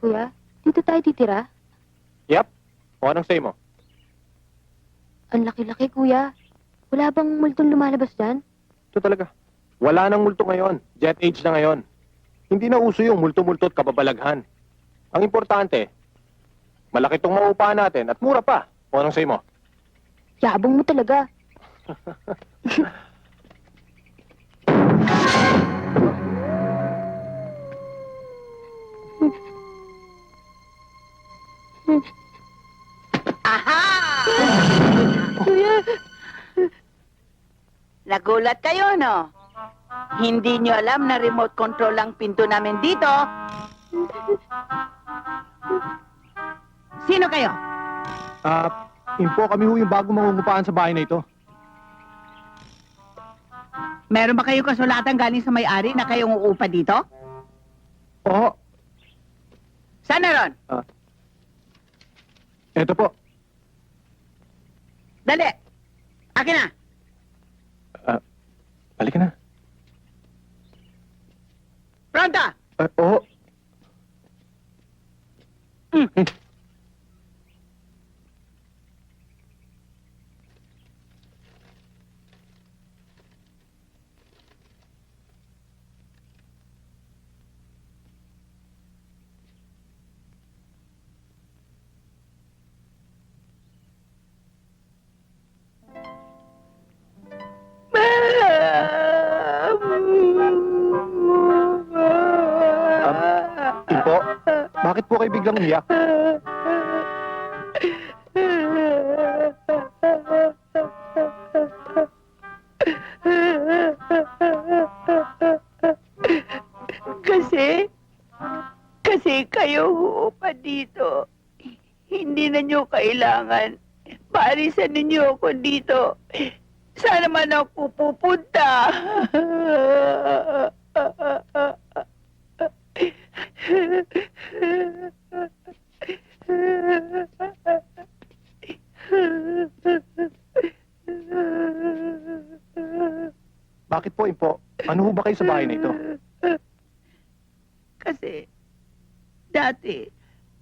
Kuya, dito tayo titira? Yep. O anong say mo? Ang laki-laki, kuya. Wala bang multong lumalabas dyan? Ito talaga. Wala nang multo ngayon. Jet age na ngayon. Hindi na uso yung multo-multo at kababalaghan. Ang importante, malaki tong maupahan natin at mura pa. O anong say mo? Yabang mo talaga. Kuya, Nagulat kayo, no? Hindi nyo alam na remote control ang pinto namin dito. Sino kayo? Info, kami ho yung bagong mangungupahan sa bahay na ito. Meron ba kayong kasulatan galing sa may-ari na kayong uupa dito? Oo. Saan na ron? Ito po. Dali! Akin na! Balik na. Pronto! Oo. Info, bakit po kayo biglang umiyak? Kasi kayo uupa dito. Hindi na nyo kailangan. Paalisan ninyo ako dito. Saan naman ako pupunta? Bakit po, Info? Ano ho ba kayo sa bahay na ito? Kasi, dati,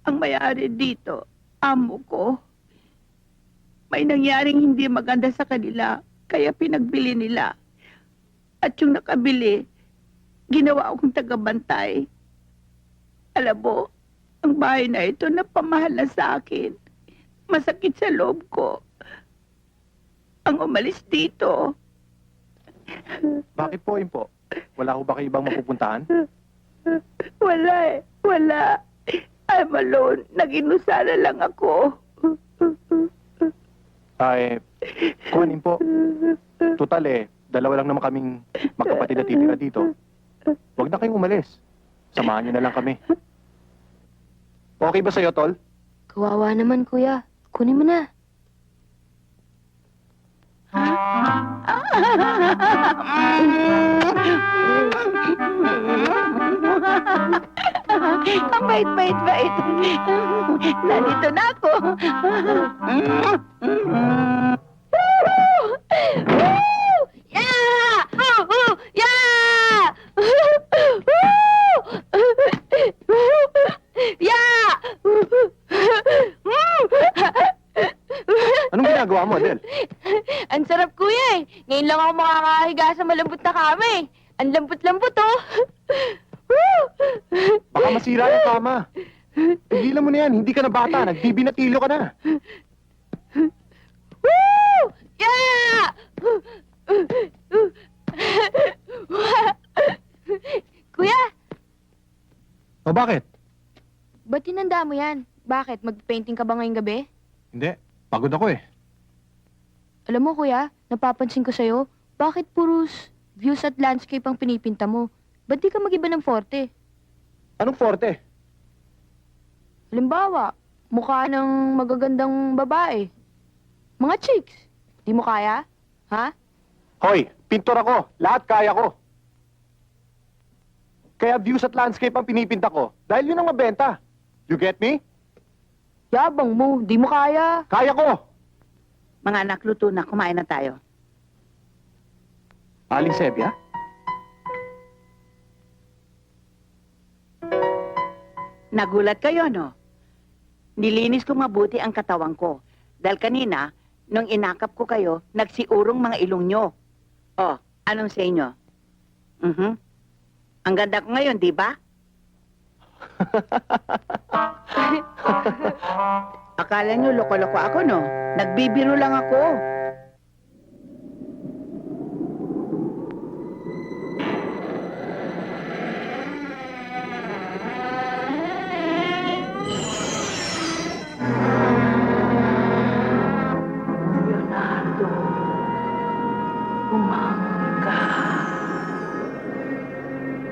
ang may-ari dito, amo ko, may nangyaring hindi maganda sa kanila, kaya pinagbili nila. At yung nakabili, ginawa akong tagabantay. Alam mo, ang bahay na ito napamahal na sa akin. Masakit sa loob ko. Ang umalis dito. Bakit po, Info? Wala ho ba kayo ibang mapupuntahan? Wala eh, wala. I'm alone. Nag-inusala lang ako. Kuhan, Info. Total dalawa lang naman kaming magkapatid na titira dito. Huwag na kayong umalis. Samahan niyo na lang kami. Okay ba sa'yo, Tol? kawawa naman, kuya. Kunin mo na. Ang bait. Nandito na ako. Yeah! Yeah! Yeah! Anong ginagawa mo, Adel? Ang sarap, kuya eh. Ngayon lang ako makakahiga sa malambot na kama eh. Ang lambot-lambot oh. Baka masira yung kama. Tigilan mo na yan. Hindi ka na bata. Nagbibinatilo ka na. Woo! Yeah! Kuya, O bakit? ba't tinanda mo yan? Bakit? Mag-painting ka ba ngayong gabi? Hindi. Pagod ako eh. Alam mo, kuya, napapansin ko sa'yo, bakit puros views at landscape ang pinipinta mo? Ba't di ka mag-iba ng forte? Anong forte? Halimbawa, mukha ng magagandang babae. Mga chicks. Di mo kaya? Ha? Hoy, pintor ako. Lahat kaya ko. Kaya views at landscape ang pinipinta ko. Dahil yun ang mabenta. You get me? Yabang mo, di mo kaya. Kaya ko. Mga anak, luto na. Kumain na tayo. Aling Sebia? Nagulat kayo, no? Nilinis ko mabuti ang katawan ko. Dahil kanina, nung inakap ko kayo, nagsiurong mga ilong nyo. Oh, anong sa inyo? Ang ganda ko ngayon, di ba? Akala nyo loko-loko ako, no? Nagbibiro lang ako. Leonardo, bumangon ka.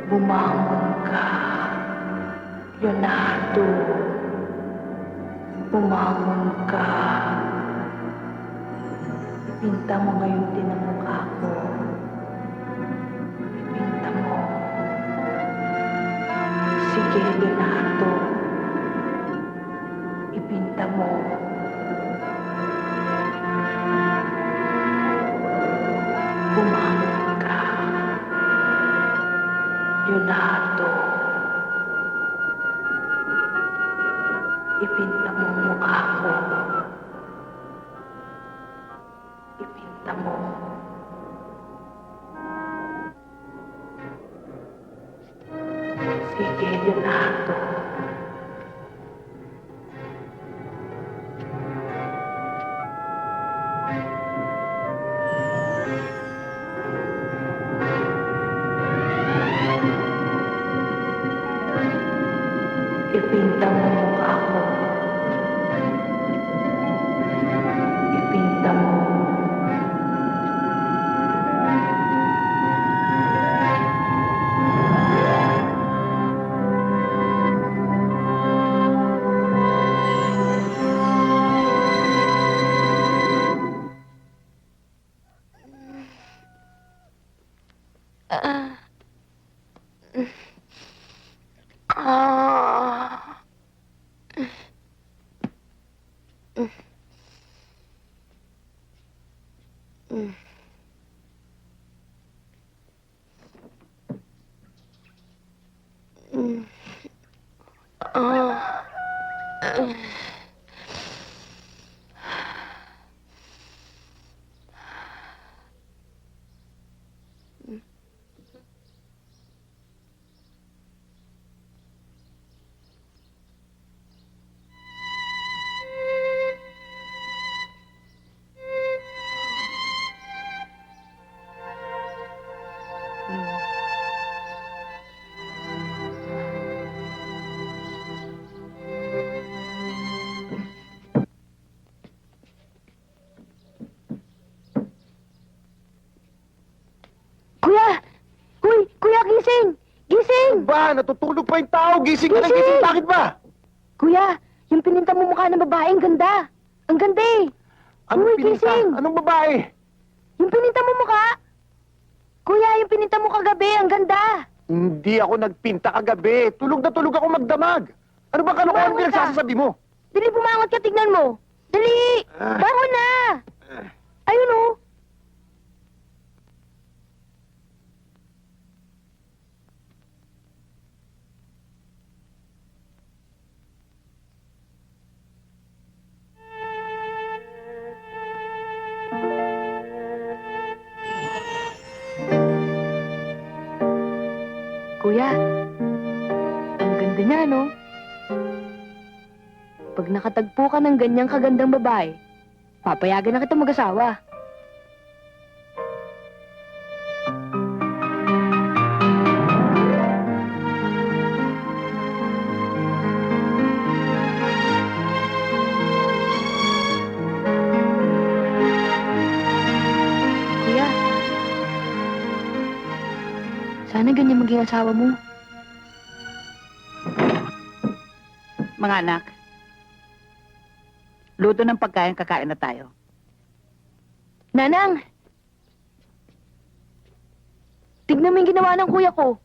Bumangon ka. Leonardo, bumangon ka. Ipinta mo ngayon din ang mukha ko. Ipinta mo. Sige, Leonardo. Ipinta mo. Bumangon ka. Leonardo. Ipinta mo ang mukha ko. Ipinta mo. Sige, Leonardo. Ipinta mo ang mukha ko. Ipinta mo. Kuya! Huy! Kuya, gising! Gising! Ba, natutulog pa yung tao. Gising ka na, Gising! gising. Bakit ba? Kuya, yung pininta mo mukha ng babae, ang ganda! Ang ganda eh! Anong Uy, pinita? gising! Anong babae? Yung pininta mo mukha! Kuya, yung pininta mo kagabi, ang ganda! Hindi ako nagpinta kagabi. Tulog na tulog ako magdamag. Ano ba kalokohan Bumangon ka. pinagsasabi mo? Dali, bumangot ka, tignan mo! Dali! Bangon na! Ayun oh! Kuya, ang ganda niya, no? Pag nakatagpo ka ng ganyang kagandang babae, papayagan na kita mag-asawa. Kuya, sana ganyan maging asawa mo. Mga anak, luto ng pagkain, kakain na tayo. Nanang! Tignan mo yung ginawa ng kuya ko.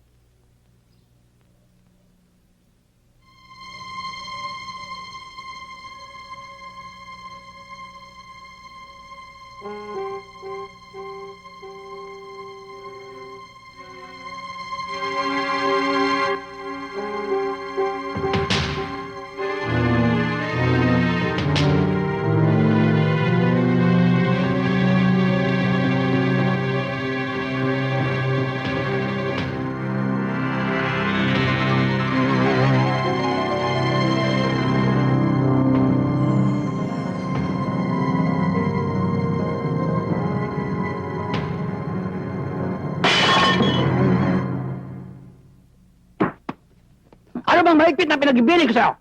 ang mahigpit na pinag-ibig ko sa'yo?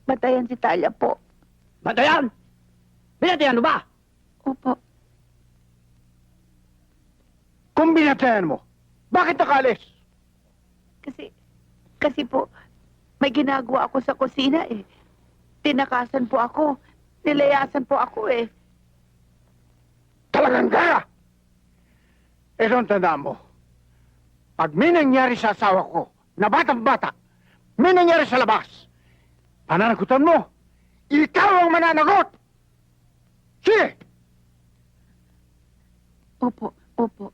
Batayan si Talia po. Batayan! Binatayan mo ba? Opo. Kung binatayan mo, bakit nakalis? Kasi po, may ginagawa ako sa kusina eh. Tinakasan po ako. Nilayasan po ako eh. Talagang gara! Eh, doon tandaan mo. Pag may nangyari sa asawa ko, na batang-bata, may nangyari sa labas, pananagutan mo, ikaw ang mananagot! Sige! Opo, opo.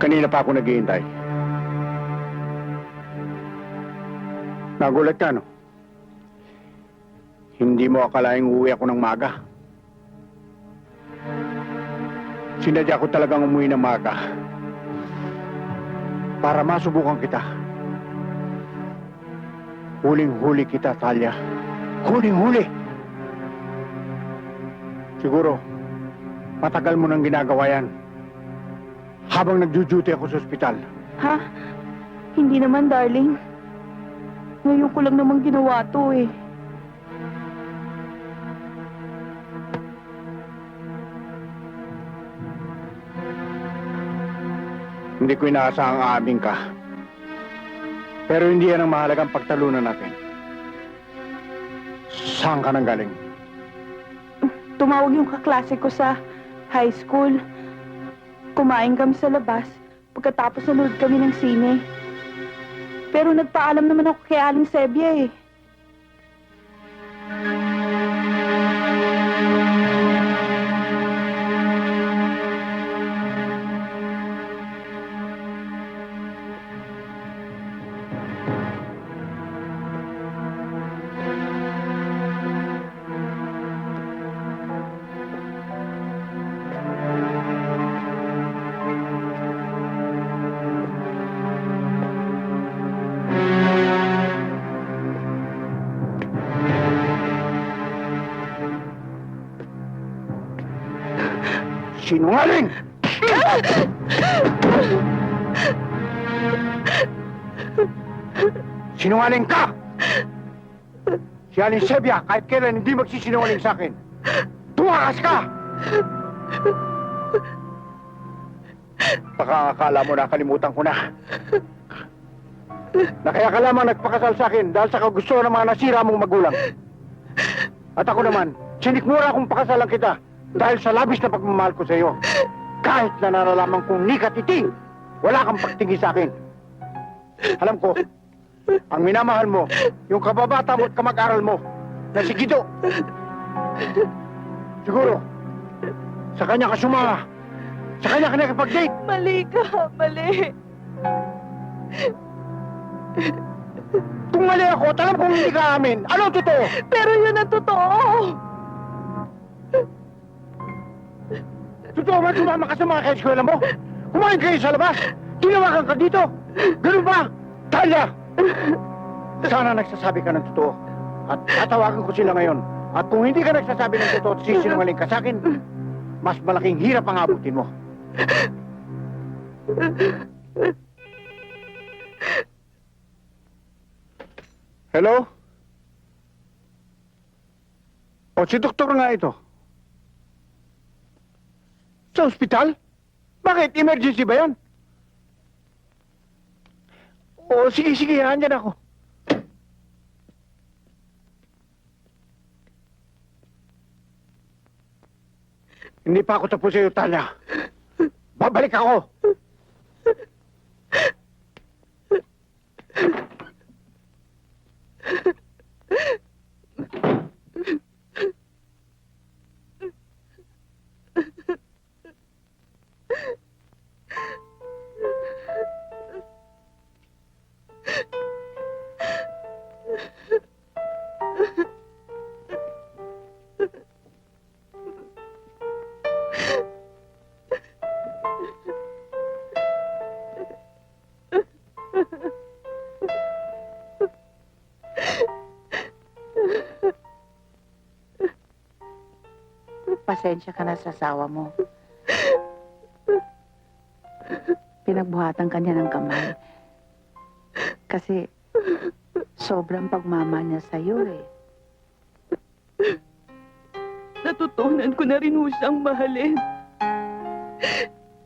Kanina pa ako naghihintay. Nagulat ka, no? Hindi mo akalaing uuwi ako ng maga. Sinadya ko talagang umuwi ng maga. Para masubukan kita. Huling-huli kita, Talia. Huling-huli! Siguro, matagal mo nang ginagawa yan. Habang nagduduty ako sa ospital. Ha? Hindi naman, darling. Ngayon ko lang naman ginawa to eh. Hindi ko inaasahang aaming ka. Pero hindi yan ang mahalagang pagtalunan natin. Saan ka nang galing? Tumawag yung kaklase ko sa high school. Kumain kami sa labas. Pagkatapos nanood kami ng sine. Pero nagpaalam naman ako kay Aling Sebia eh. Sinungaling! Sinungaling ka! Si Aling Sebia, kahit kailan hindi magsisinungaling sa akin. Tumakas ka! Baka akala mo nakalimutan ko na. Na kaya ka lamang nagpakasal sa akin dahil sa kagustuhan ng mga nasira mong magulang. At ako naman, sinikmura akong pakasalan kita dahil sa labis na pagmamahal ko sa iyo. Kahit na nalalaman kong ni katiting, wala kang pagtingin sa akin. Alam ko, ang minamahal mo, yung kababata mo at kamag-aral mo, na si Guido. Siguro, sa kanya ka sumama. Sa kanya ka nakipag-date. Mali ka, mali. Kung mali ako, at alam kong hindi ka amin, ano ang totoo? Pero yun ang totoo. Totoo ba sumama ka sa mga kaeskwela mo? Kumain kayo sa labas? Tinawagan ka dito? Ganun ba? Talia! Sana nagsasabi ka ng totoo. At tatawagan ko sila ngayon At kung hindi ka nagsasabi ng totoo at sisinungaling ka sa akin, mas malaking hirap ang abutin mo. Hello? O, si doktor nga ito. Sa ospital? Bakit? Emergency ba yan? O, sige, sige, andyan ako. Hindi pa ako tapos sa iyo, Talia. Babalik ako. Pasensya ka na sa asawa mo. Pinagbuhatan ka niya ng kamay. Kasi sobrang pagmamahal niya sa'yo eh. Natutunan ko na rin ho siyang mahalin.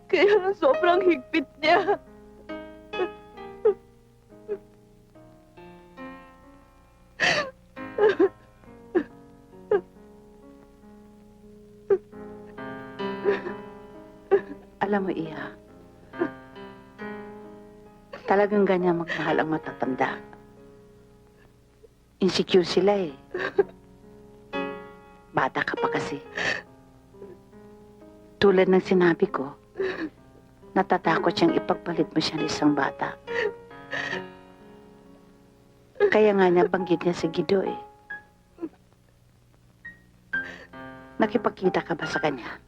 Kaya nga sobrang higpit niya. Alam mo, Iha, talagang ganyan magmahal ang matatanda. Insecure sila eh. Bata ka pa kasi. Tulad ng sinabi ko, natatakot siyang ipagpalit mo siya ng isang bata. Kaya nga niya banggit niya sa Gido eh. Nakipagkita ka ba sa kanya?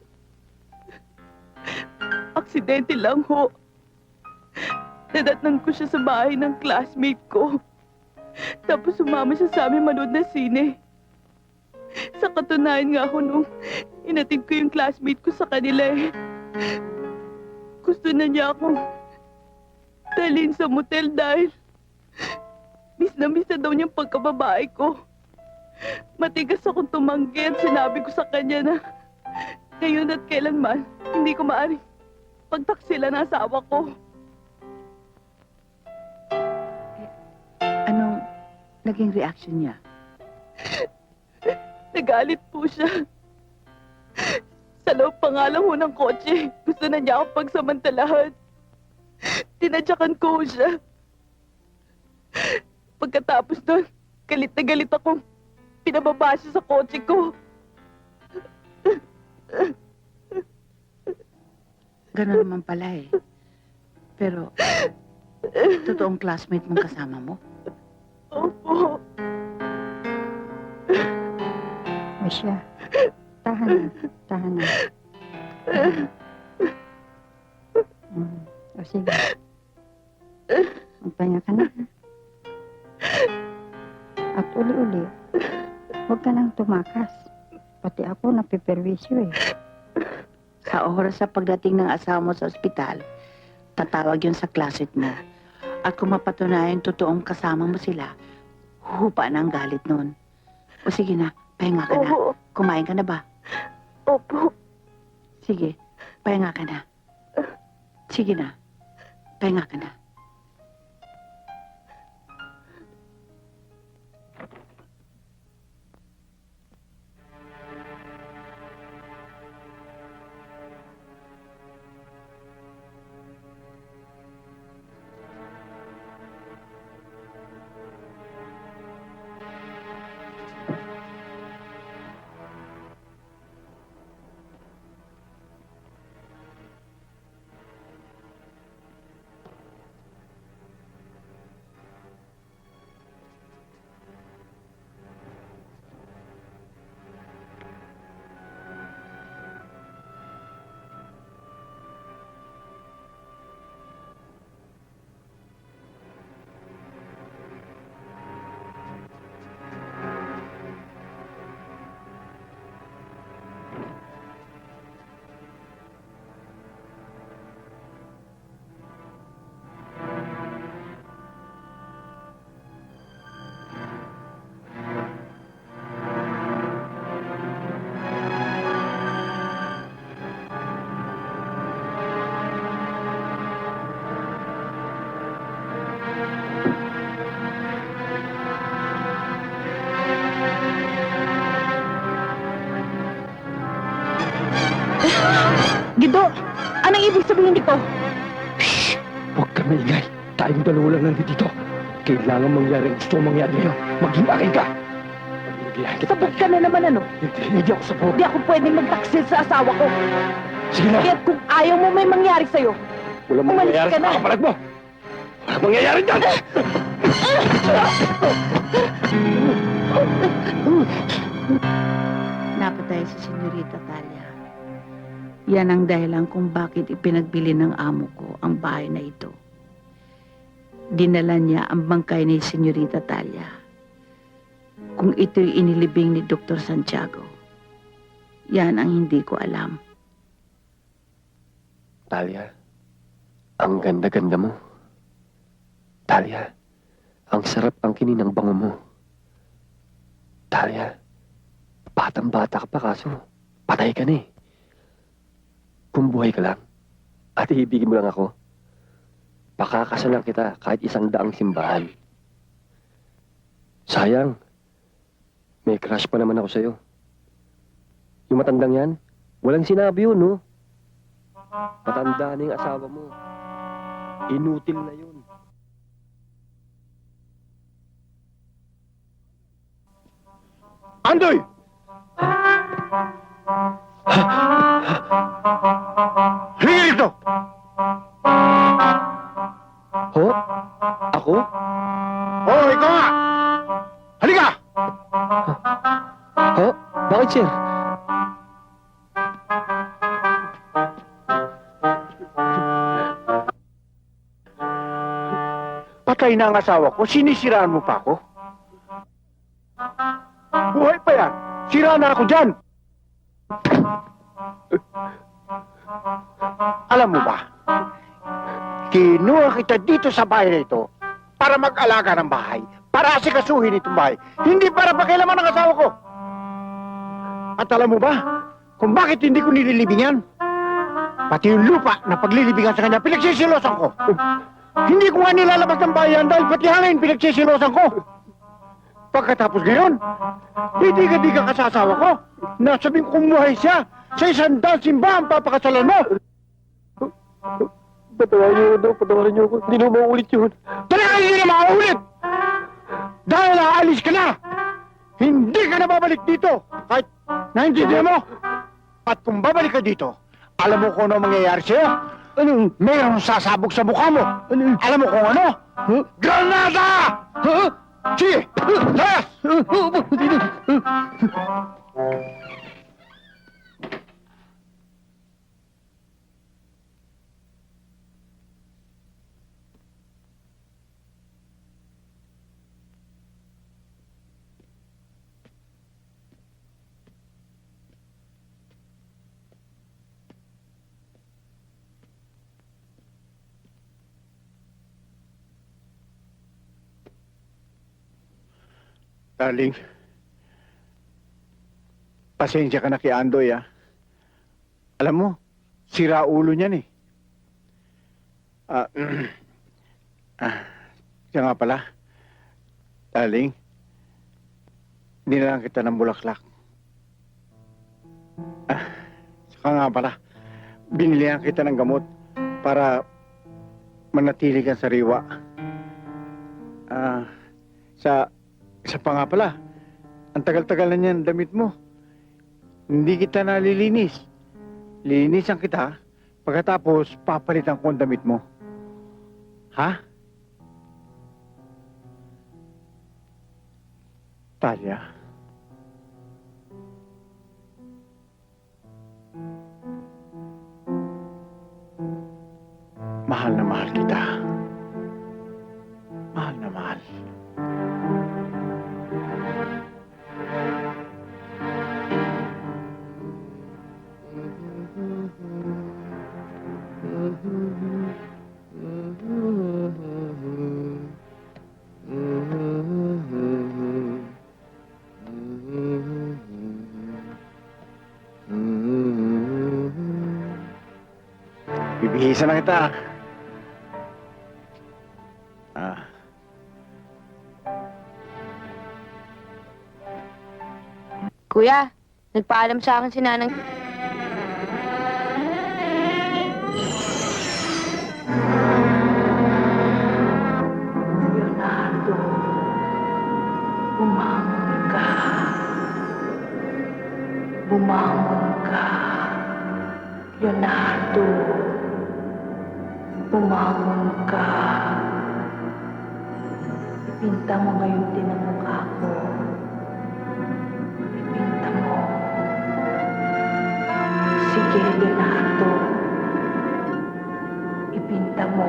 Aksidente lang ho. Nadatnan ko siya sa bahay ng classmate ko. Tapos sumama siya sa amin manood na sine. Sa katunayan nga ho nung inatid ko yung classmate ko sa kanila eh. Gusto na niya akong dalhin sa motel dahil miss na daw niyang pagkababae ko. Matigas akong tumanggi at sinabi ko sa kanya na ngayon at kailanman hindi ko maaaring pagtaksila ng asawa ko. Anong naging reaction niya? Nagalit po siya. Sa loob pa nga lang ho ng kotse, gusto na niya akong pagsamantalahan. Tinadyakan ko ho siya. Pagkatapos doon, galit na galit akong pinababa siya sa kotse ko. Gano'n naman pala eh. Pero, totoong classmate mong kasama mo? Opo. Masya, tahan na, tahan na. O sige. Magpahinga ka na. At uli-uli, huwag ka nang tumakas. Pati ako napiperwisyo eh. Sa oras sa pagdating ng asawa mo sa ospital, tatawag yun sa classmate mo. At kung mapatunayan totoong kasama mo sila, huhupa na ang galit nun. O sige na, pahinga ka na. Opo. Kumain ka na ba? Opo. Sige, pahinga ka na. Sige na, pahinga ka na. Gido, anong ibig sabihin nito? Huwag ka maingay. Tayong dalawa lang nandito. Kailangan mangyari ang gusto mong mangyari ngayon. Maging akin ka. Pagbibigyan kita. Sabog ka na naman ano? Hindi ako sabog. Di ako pwedeng magtaksil sa asawa ko. Sige na. Kaya't kung ayaw mo may mangyari sa'yo, Wala umalis mangyayari ka sa na. kakapalag mo. Wala mangyayari dyan. Napatay si Senyorita Talia. Yan ang dahilan kung bakit ipinagbili ng amo ko ang bahay na ito. Dinala niya ang bangkay ni Senyorita Talia. Kung ito'y inilibing ni Dr. Santiago, yan ang hindi ko alam. Talia, ang ganda-ganda mo. Talia, ang sarap ang kinin ng bango mo. Talia, batang-bata ka pa kaso patay ka na eh. Kung buhay ka lang at iibigin mo lang ako, pakakasalan kita kahit 100 simbahan. Sayang, may crush pa naman ako sa'yo. Yung matandang yan, walang sinabi yun, no? Matanda na yung asawa mo. Inutil na yun. Andoy! Halika dito! Ho? Ako? Oo, ikaw nga! Halika! Ho? Bakit, sir? Patay na ang asawa ko, sinisiraan mo pa ako? Buhay pa yan! Sira na ako dyan! Alam mo ba, kinuha kita dito sa bahay na ito para mag-alaga ng bahay, para asikasuhin itong bahay, hindi para pakialaman ng asawa ko. At alam mo ba, kung bakit hindi ko nililibingan? Pati yung lupa na paglilibingan sa kanya, pinagsisilosan ko. Hindi ko nga nilalabas ng bayan dahil pati hangin pinagsisilosan ko. Pagkatapos ngayon, didiga-diga ka sa asawa ko. Nasabing kumuhay siya sa 100 simbahan papakasalan mo. Patawarin niyo daw, patawarin niyo ako. Hindi na mauulit yun. Talaga hindi na makaulit! Dahil aalis ka na! Hindi ka na babalik dito! Kahit naintindihan mo! At kung babalik ka dito, alam mo kung ano mangyayari sa'yo? Ano? Mayroong sasabog sa mukha mo! Ano? Alam mo kung ano? Huh? Granada! Huh? Sige! Layas! Darling, pasensya ka na kay Andoy, ah. Alam mo, sira ulo niyan eh. Siya nga pala, darling, hindi na lang kita ng bulaklak. Saka nga pala, binilihan kita ng gamot para manatili kang sariwa. Isa pa nga pala, ang tagal-tagal na niyan damit mo. Hindi kita nalilinis. Lilinisan kita, pagkatapos papalitan ko ang damit mo. Ha? Talia? Mahal na mahal kita. Mahal na mahal. Bibihisan na kita. Kuya, nagpaalam sa akin si Nanang. Bumangon ka, Leonardo. Bumangon ka. Ipinta mo ngayon din ang mukha ko. Ipinta mo. Sige, Leonardo. Ipinta mo.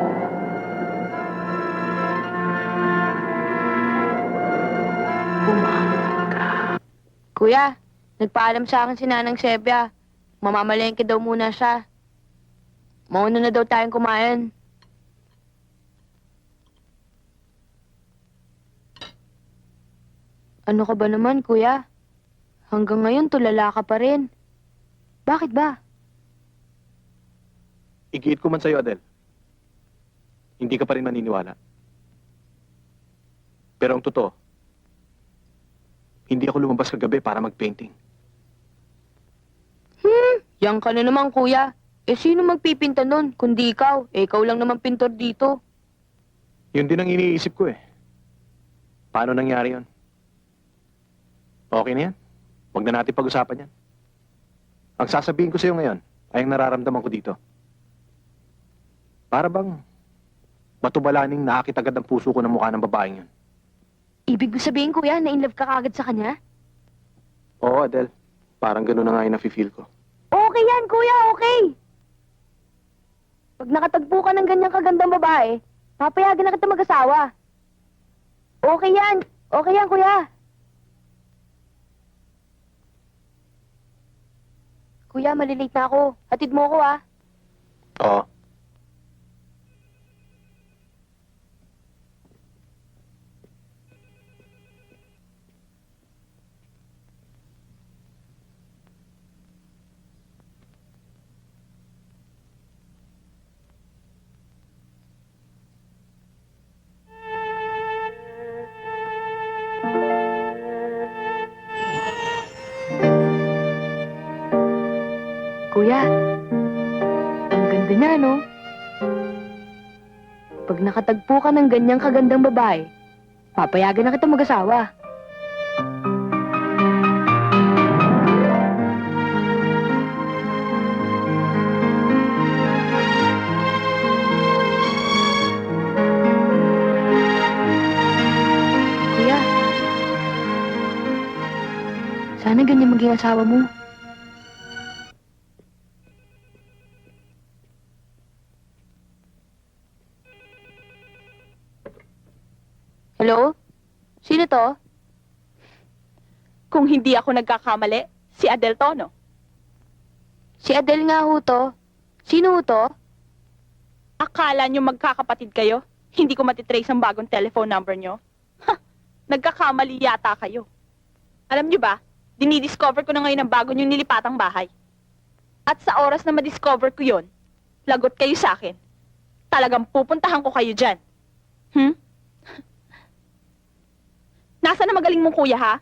Bumangon ka. Kuya, nagpaalam sa akin si Nanang Sebia. Mamamalengke daw muna siya. Mauna na daw tayong kumain. Ano ka ba naman, kuya? Hanggang ngayon, tulala ka pa rin. Bakit ba? Igiit ko man sa'yo, Adel. Hindi ka pa rin maniniwala. Pero ang totoo, hindi ako lumabas kagabi para mag-painting. Yan ka na naman, kuya. Eh, sino magpipinta nun? Kundi ikaw. Eh, ikaw lang naman pintor dito. Yun din ang iniisip ko eh. Paano nangyari yun? Okay na yan. Huwag na natin pag-usapan yan. Ang sasabihin ko sa'yo ngayon ay ang nararamdaman ko dito. Para bang matubalaning nakakitagad ang puso ko ng mukha ng babaeng yun. Ibig mo sabihin, kuya, na in love ka kagad sa kanya? Oo, Adel. Parang gano'n na nga yung nafe-feel ko. Okay yan, kuya, okay. Pag nakatagpo ka ng ganyang kagandang babae, papayagan na kita mag-asawa. Okay yan, kuya. Kuya, malilate na ako. Hatid mo ako, ah. Oo. Kuya, ang ganda niya, no? Pag nakatagpo ka ng ganyang kagandang babae, papayagan na kita mag-asawa. Kuya, sana ganyan maging asawa mo. Hello? Sino to? Kung hindi ako nagkakamali, si Adel to, no? Si Adele nga ho to. Sino ho to? Akala nyo magkakapatid kayo? Hindi ko matitrace ang bagong telephone number nyo? Ha! Nagkakamali yata kayo. Alam nyo ba, dinidiscover ko na ngayon ang bago nyong nilipatang bahay. At sa oras na madiscover ko yon, lagot kayo sa akin. Talagang pupuntahan ko kayo dyan. Nasaan na magaling mong kuya, ha?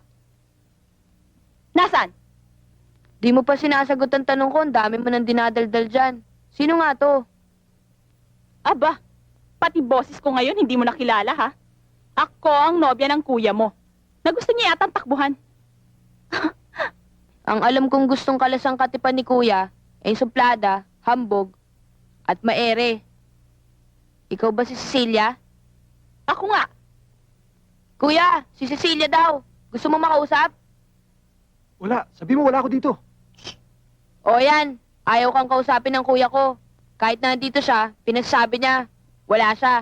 Nasaan? Di mo pa sinasagot ang tanong ko, ang dami mo nang dinadaldal dyan. Sino nga to? Aba, pati boses ko ngayon hindi mo nakilala, ha? Ako ang nobya ng kuya mo. Na gusto niya yatang takbuhan. Ang alam kong gustong kalasang katipan ni kuya ay suplada, hambog, at maere. Ikaw ba si Cecilia? Ako nga. Kuya, si Cecilia daw. Gusto mo makausap? Wala. Sabi mo wala ako dito. O yan, ayaw kang kausapin ng kuya ko. Kahit na nandito siya, pinasabi niya, wala siya.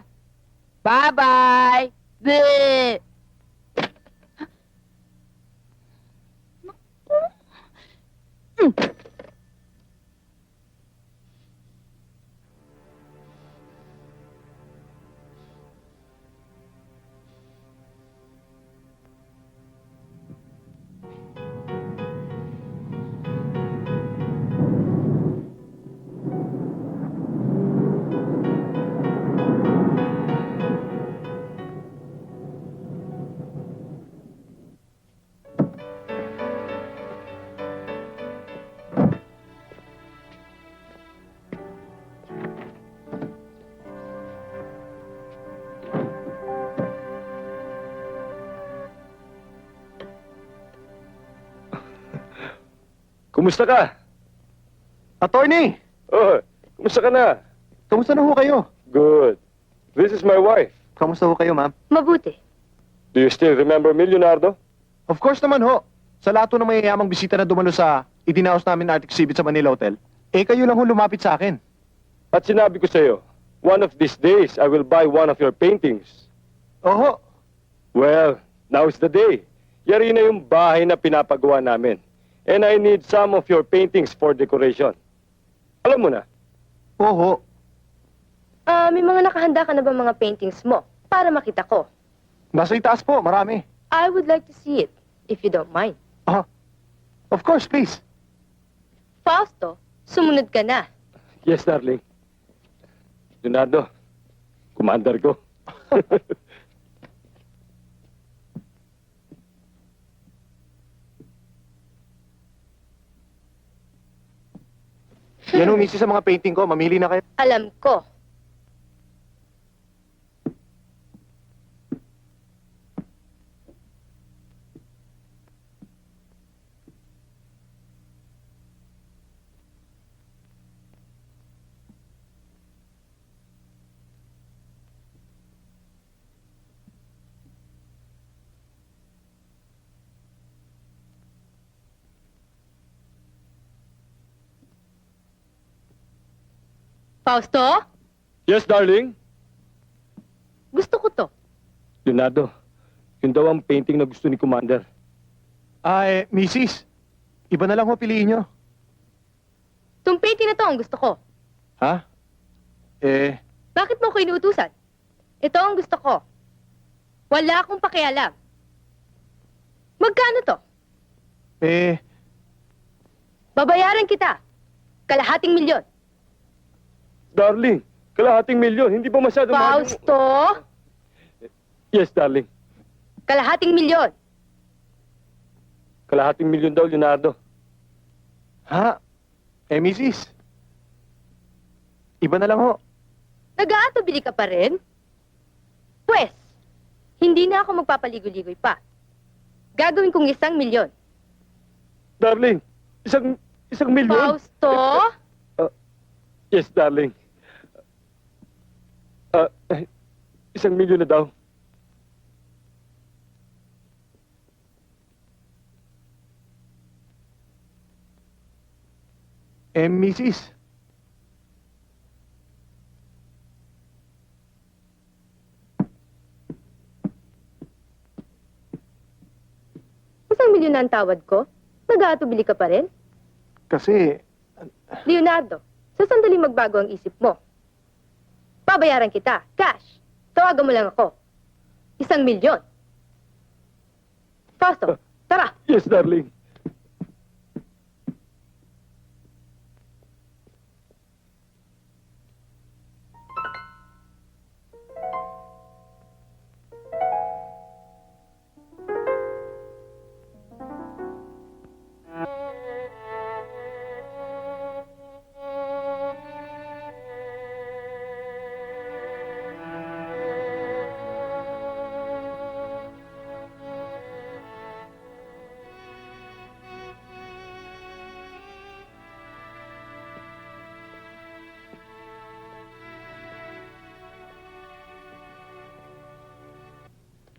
Bye-bye! Bleh! Kumusta ka? Attorney! Oh, kumusta ka na? Kamusta na ho kayo? Good. This is my wife. Kamusta ho kayo, ma'am? Mabuti. Do you still remember me, Leonardo? Of course naman ho. Sa lahat ho ng mayayamang bisita na dumalo sa itinaos namin na art exhibit sa Manila Hotel, kayo lang ho lumapit sa akin. At sinabi ko sa'yo, one of these days, I will buy one of your paintings. Oho. Well, now is the day. Yari na yung bahay na pinapagawa namin. And I need some of your paintings for decoration. Alam mo na. Oho. May mga nakahanda ka na ba mga paintings mo? Para makita ko. Nasa itaas po, marami. I would like to see it, if you don't mind. Of course, please. Fausto, sumunod ka na. Yes, darling. Leonardo, commander ko. Yan ho, misis, sa mga painting ko. Mamili na kayo. Alam ko. Fausto, Yes, darling. gusto ko to. Leonardo, yun daw ang painting na gusto ni Commander. Ay, misis. Iba na lang ho piliin nyo. Itong painting na to ang gusto ko. Ha? Bakit mo ko inuutusan? Ito ang gusto ko. Wala akong pakialam. Magkano to? Babayaran kita. Kalahating milyon. Darling, kalahating milyon. Hindi ba masyado mahal yung- Fausto, Yes, darling. kalahating milyon. Kalahating milyon daw, Leonardo. Ha? Misis. Iba na lang ho. Nag-aatubili ka pa rin? Pwes, hindi na ako magpapaligoy-ligoy pa. Gagawin kong 1,000,000. Darling, isang milyon? Fausto, Yes, darling. 1,000,000 na daw. Misis. isang milyon na ang tawad ko? Nag-aatubili ka pa rin? Kasi, Leonardo, sa sandali magbago ang isip mo. Babayaran kita, cash. Tawagan mo lang ako. 1,000,000. Fausto, tara. Yes, darling.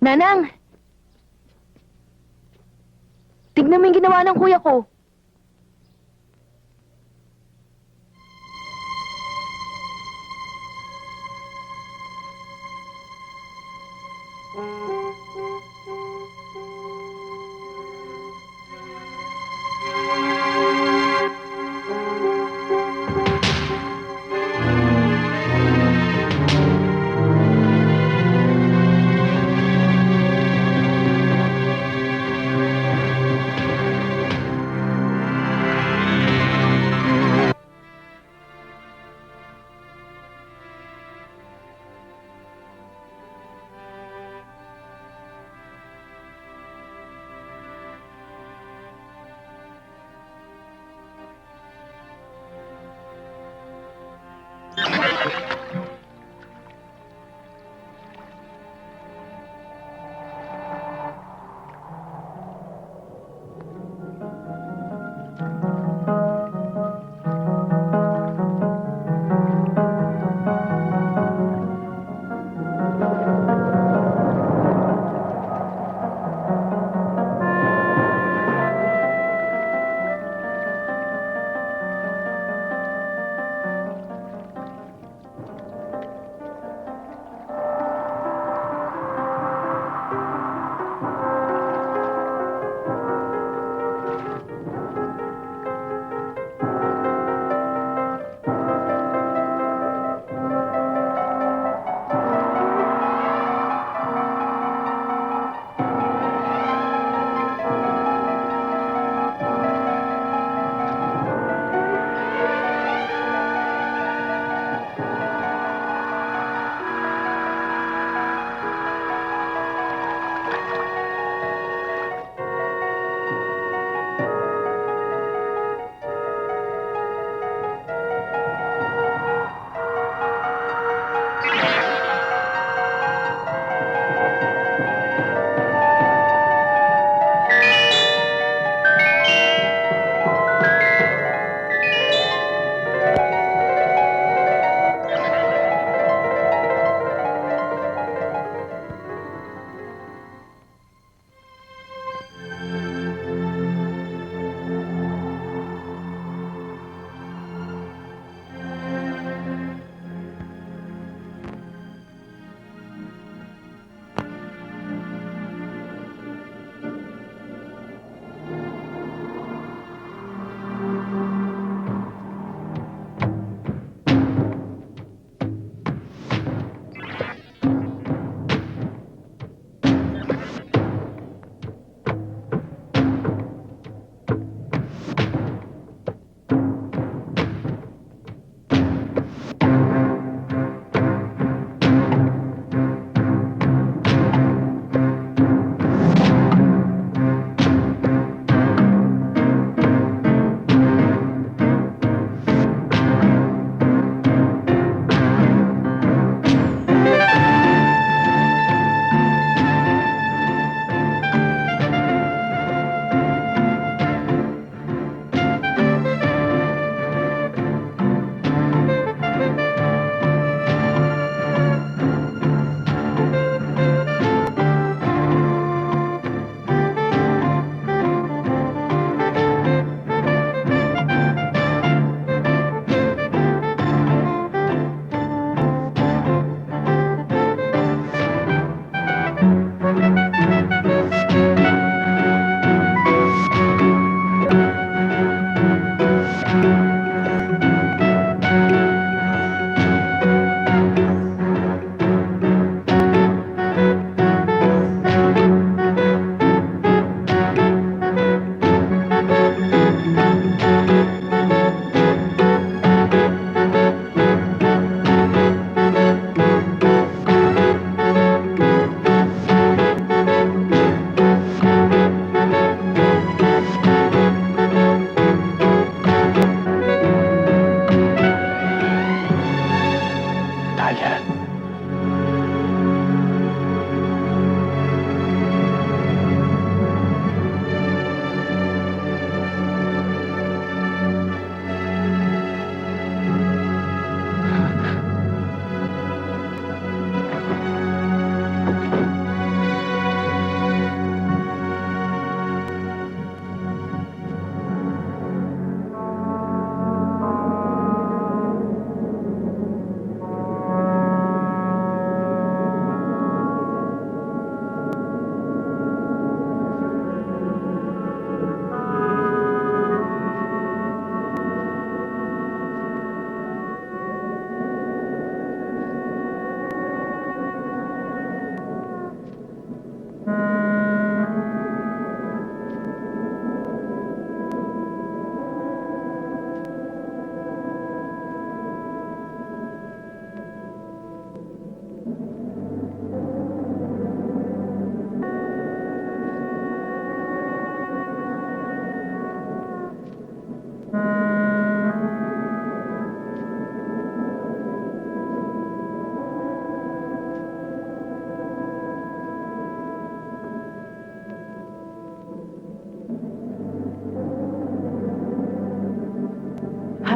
Nanang! Tignan mo yung ginawa ng kuya ko.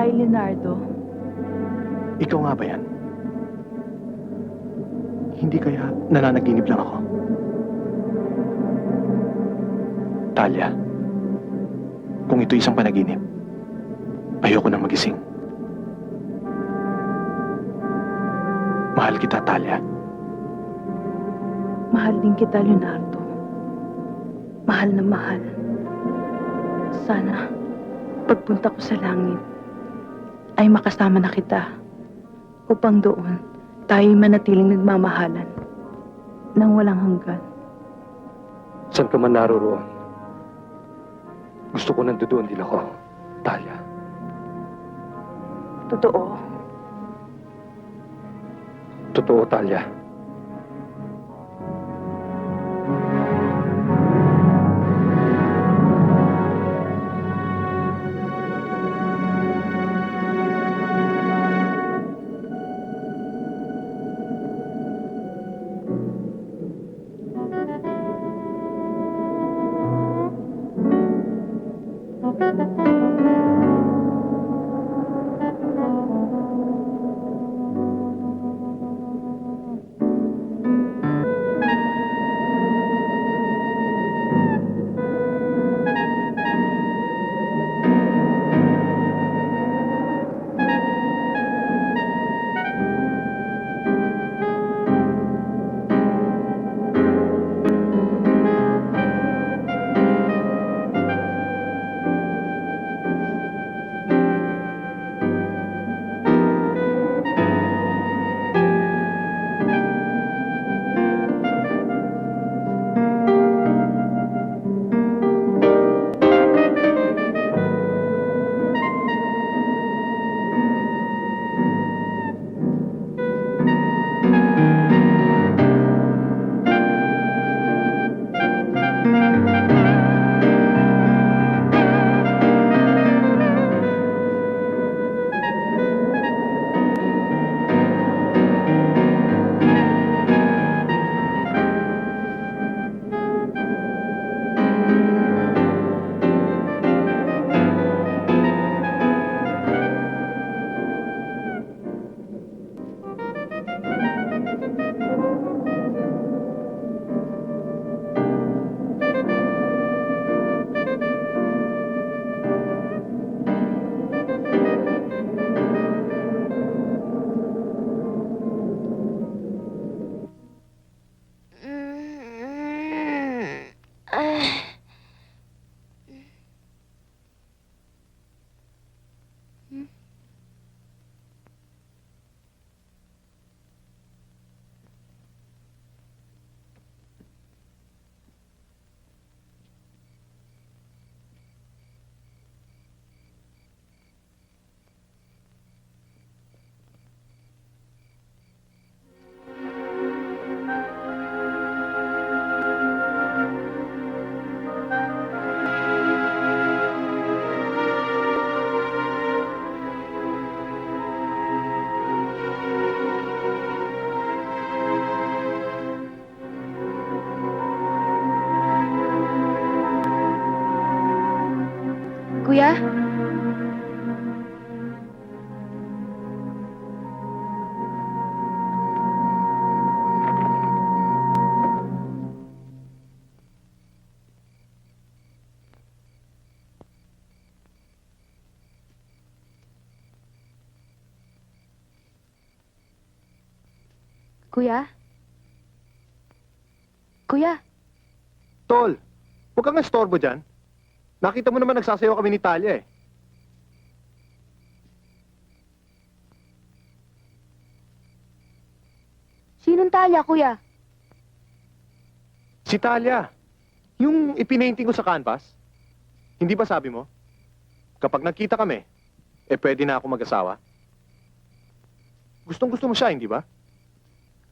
Hi, Leonardo. Ikaw nga ba yan? Hindi kaya nananaginip lang ako? Talia, kung ito isang panaginip, ayoko nang magising. Mahal kita, Talia. Mahal din kita, Leonardo. Mahal na mahal. Sana, pagpunta ko sa langit, ay makasama na kita. Upang doon, tayo'y manatiling nagmamahalan nang walang hanggan. Saan ka man naroroon? Gusto ko nandoon din ako, Talia. Totoo. Totoo, Talia. Kuya? Kuya? Kuya? Tol, huwag kang estorbo dyan. Nakita mo naman nagsasayaw kami ni Talia eh. Sinong Talia, kuya? Si Talia, yung ipinainting ko sa canvas, hindi ba sabi mo? Kapag nagkita kami, pwede na ako mag-asawa. Gustong gusto mo siya, hindi ba?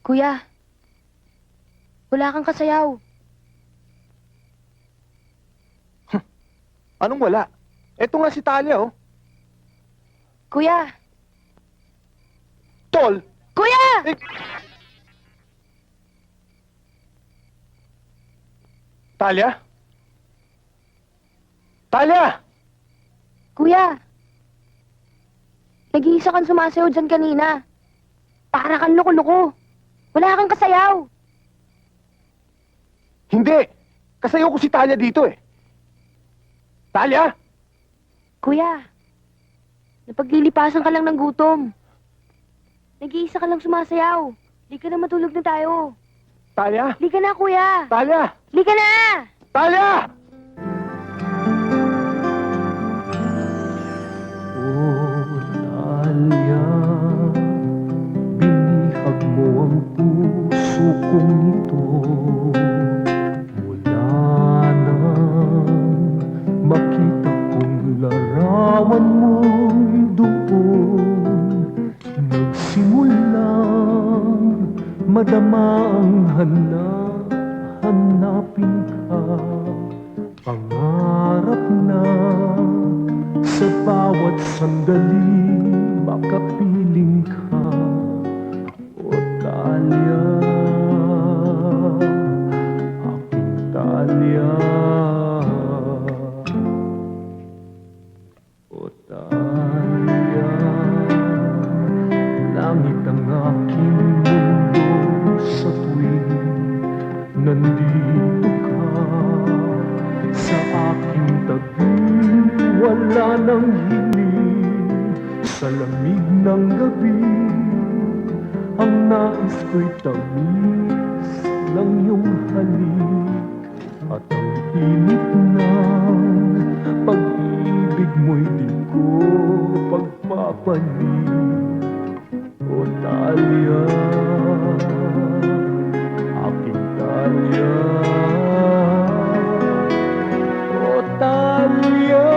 Kuya, wala kang kasayaw. Anong wala? Eto nga si Talia, oh. Kuya! Tol! Kuya! Eh... Talia? Talia! Kuya! Nag-iisa kang sumasayaw dyan kanina. Para kang loko-loko. Wala kang kasayaw. Hindi! Kasayo ko si Talia dito eh. Talia! Kuya, napaglilipasan ka lang ng gutom. Nag-iisa ka lang sumasayaw. Lika na, matulog na tayo. Talia! Lika na, kuya. Talia! Lika na! Talia! Talia, binihag mo ang puso kong ito. Mula nang makita kong larawan mo'y doon, nagsimulang madama ang hanapin ka. Pangarap na sa bawat sandali makapiling ka, o Talia, aking Talia, o Talia. Langit ang aking mundo sa tuwing nandito ka sa aking tabi. Wala nang hiling sa lamig ng gabi. Ang nais ko'y tamis ng iyong halik, at ang init ng pag-ibig mo'y di ko pagpapalit. O Talia, aking Talia, o Talia,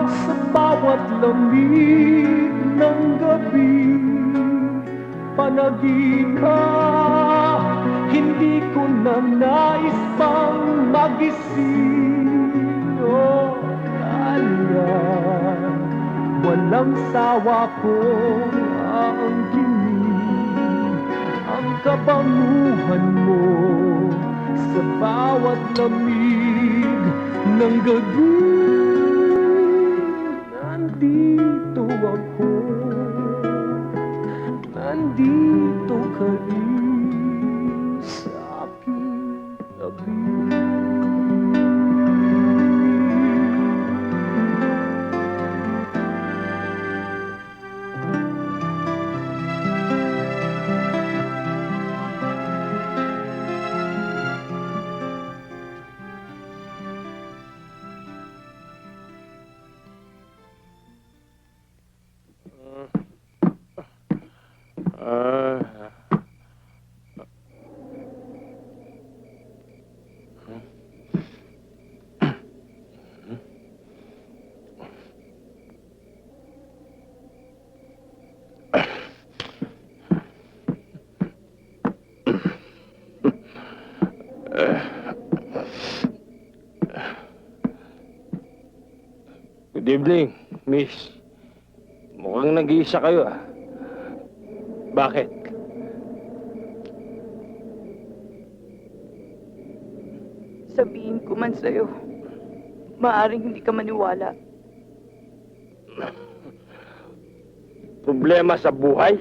sa bawat lamig ng gabi, panaginip, hindi ko na nais pang magising. O Talia, walang sawa kong aangkinin ang kabanguhan mo sa bawat lamig ng gabi. Nandito ako, nandito ka rin sa aking tabi. Good evening, miss. Mukhang nag-iisa kayo ah. Bakit? Sabihin ko man sa'yo, maaring hindi ka maniwala. Problema sa buhay?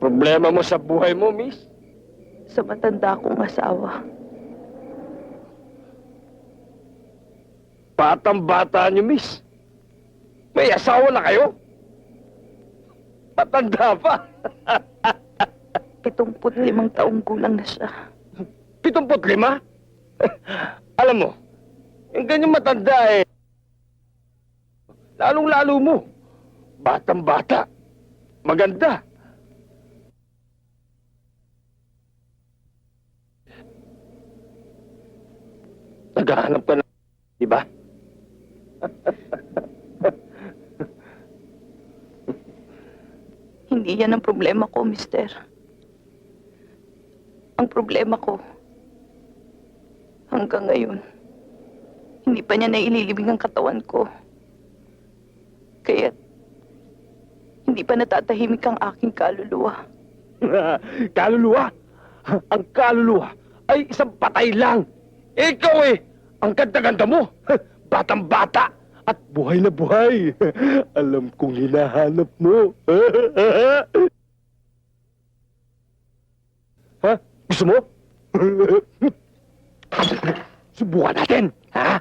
Problema mo sa buhay mo, miss? Sa matanda kong asawa. Batang-bata niyo, miss. May asawa na kayo? Matanda pa. 75 taong gulang na siya. 75? Alam mo, yung ganyan matanda eh, lalong-lalo mo, batang-bata, maganda. Naghahanap ka na, di ba? Hindi yan ang problema ko, mister. Ang problema ko, hanggang ngayon, hindi pa niya naililibing ang katawan ko. Kaya, hindi pa natatahimik ang aking kaluluwa. Kaluluwa? Ang kaluluwa ay isang patay lang. Ikaw eh, ang ganda-ganda mo. Batang-bata, at buhay na buhay. Alam kong hinahanap mo. Ha? Gusto mo? Subukan natin. Ha?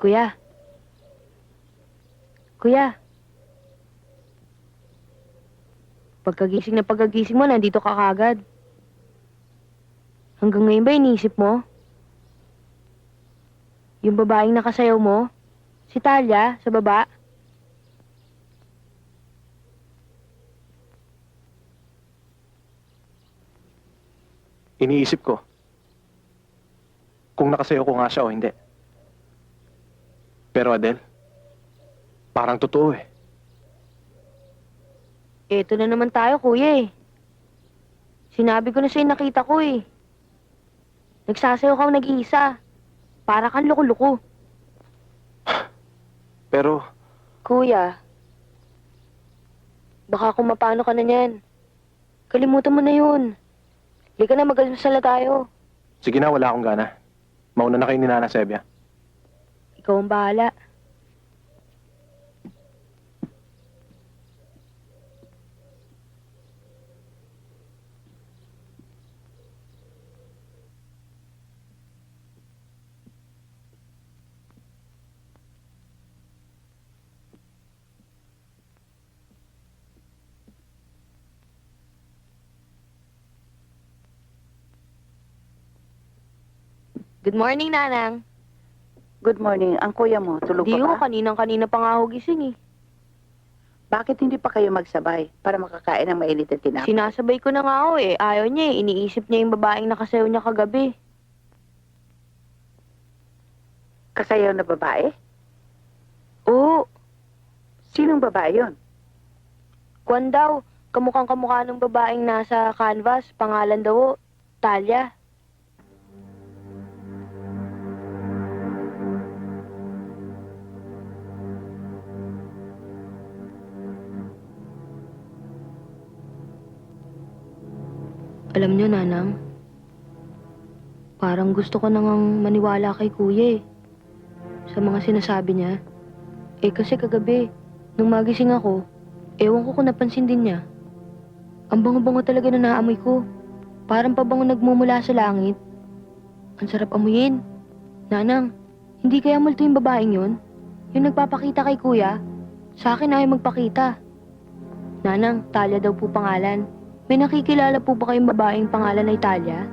Kuya. Kuya. Pagkagising mo, nandito ka kagad. Hanggang ngayon ba iniisip mo? Yung babaeng nakasayaw mo? Si Talia, sa baba? Iniisip ko kung nakasayo ko nga siya o hindi. Pero Adel, parang totoo eh. Eto na naman tayo, kuya eh. Sinabi ko na sa'yo, nakita ko eh. Nagsasayaw kang nag-iisa. Para kang loko-loko. Pero, Kuya, baka kung mapano ka na niyan. Kalimutan mo na yun. Halika na, mag-almusal na tayo. sige na, wala akong gana. Mauna na kayo ni Nana Sebia. Ikaw ang bahala. Good morning, Nanang. Good morning. Ang kuya mo, tulog Di pa ho, ba? kaninang-kanina pa nga ako gising eh. Bakit hindi pa kayo magsabay para makakain ng mainit na tinapay? Sinasabay ko na nga ako eh. Ayaw niya eh. Iniisip niya yung babaeng nakasayaw niya kagabi. Kasayaw na babae? Oo, Sinong babae yon? kwan daw. Kamukhang kamukha ng babaeng nasa canvas. Pangalan daw, Talia. Alam niyo, Nanang, parang gusto ko nang maniwala kay Kuya eh. Sa mga sinasabi niya. Eh kasi kagabi, nung magising ako, ewan ko kung napansin din niya. Ang bango-bango talaga na naamoy ko. Parang pabango nagmumula sa langit. Ang sarap amuyin. Nanang, hindi kaya multo yung babaeng yun? Yung nagpapakita kay Kuya? Sa akin ayaw magpakita. Nanang, Talia daw po pangalan. May nakikilala po ba kayong babaeng pangalan ay Talia?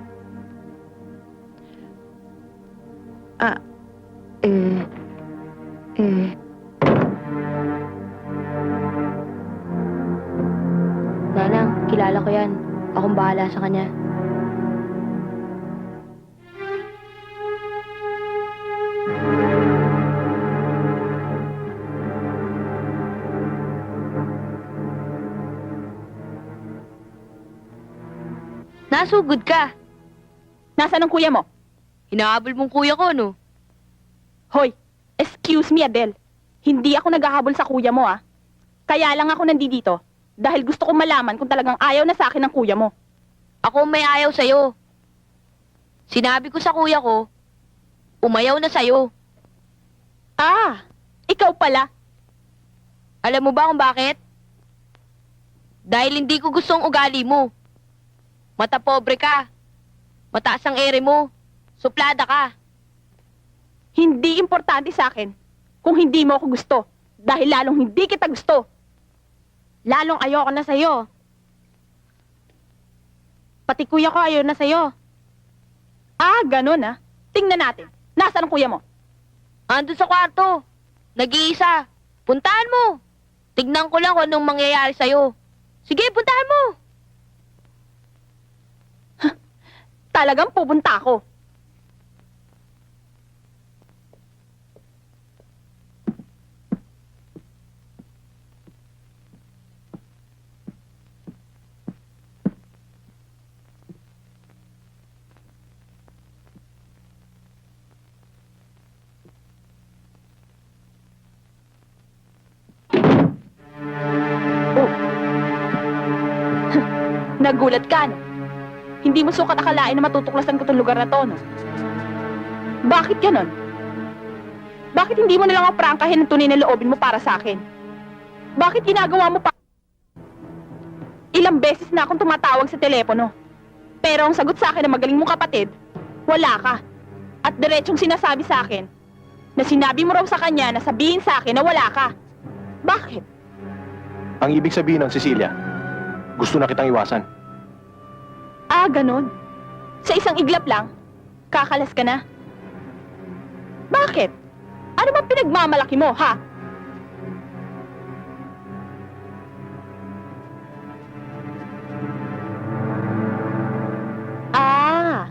Nanang, kilala ko yan. Akong bahala sa kanya. Nasugod ka. Nasaan ang kuya mo? Hinahabol mong kuya ko, no? Hoy, excuse me, Adel. Hindi ako naghahabol sa kuya mo, ah. Kaya lang ako nandito dahil gusto ko malaman kung talagang ayaw na sa akin ng kuya mo. Ako may ayaw sa'yo. Sinabi ko sa kuya ko, umayaw na sa'yo. Ah, ikaw pala. Alam mo ba kung bakit? Dahil hindi ko gusto ang ugali mo. Mata pobre ka. Mataas ang ere mo. Suplada ka. Hindi importante sa akin kung hindi mo ako gusto. Dahil lalong hindi kita gusto. Lalong ayoko na sa'yo. Pati kuya ko ayaw na sa'yo. Ah, ganun ah. Tingnan natin. Nasaan ang kuya mo? Ando sa kwarto. Nag-iisa. Puntahan mo. Tignan ko lang kung anong mangyayari sa'yo. Sige, puntahan mo. Talagang pupunta ako. Nagulat ka, no? Hindi mo sukat akalain na matutuklasan ko tong lugar na to, no? Bakit ganon? Bakit hindi mo nalang aprangkahin ang tunay na loobin mo para sa akin? Bakit ginagawa mo pa? Ilang beses na akong tumatawag sa telepono. Pero ang sagot sa akin ng magaling mong kapatid, wala ka. At diretsong sinasabi sa akin na sinabi mo raw sa kanya na sabihin sa akin na wala ka. Bakit? Ang ibig sabihin ng Cecilia, gusto na kitang iwasan. Ah, ganon. Sa isang iglap lang, kakalas ka na. Bakit? Ano ba pinagmamalaki mo, ha? Ah.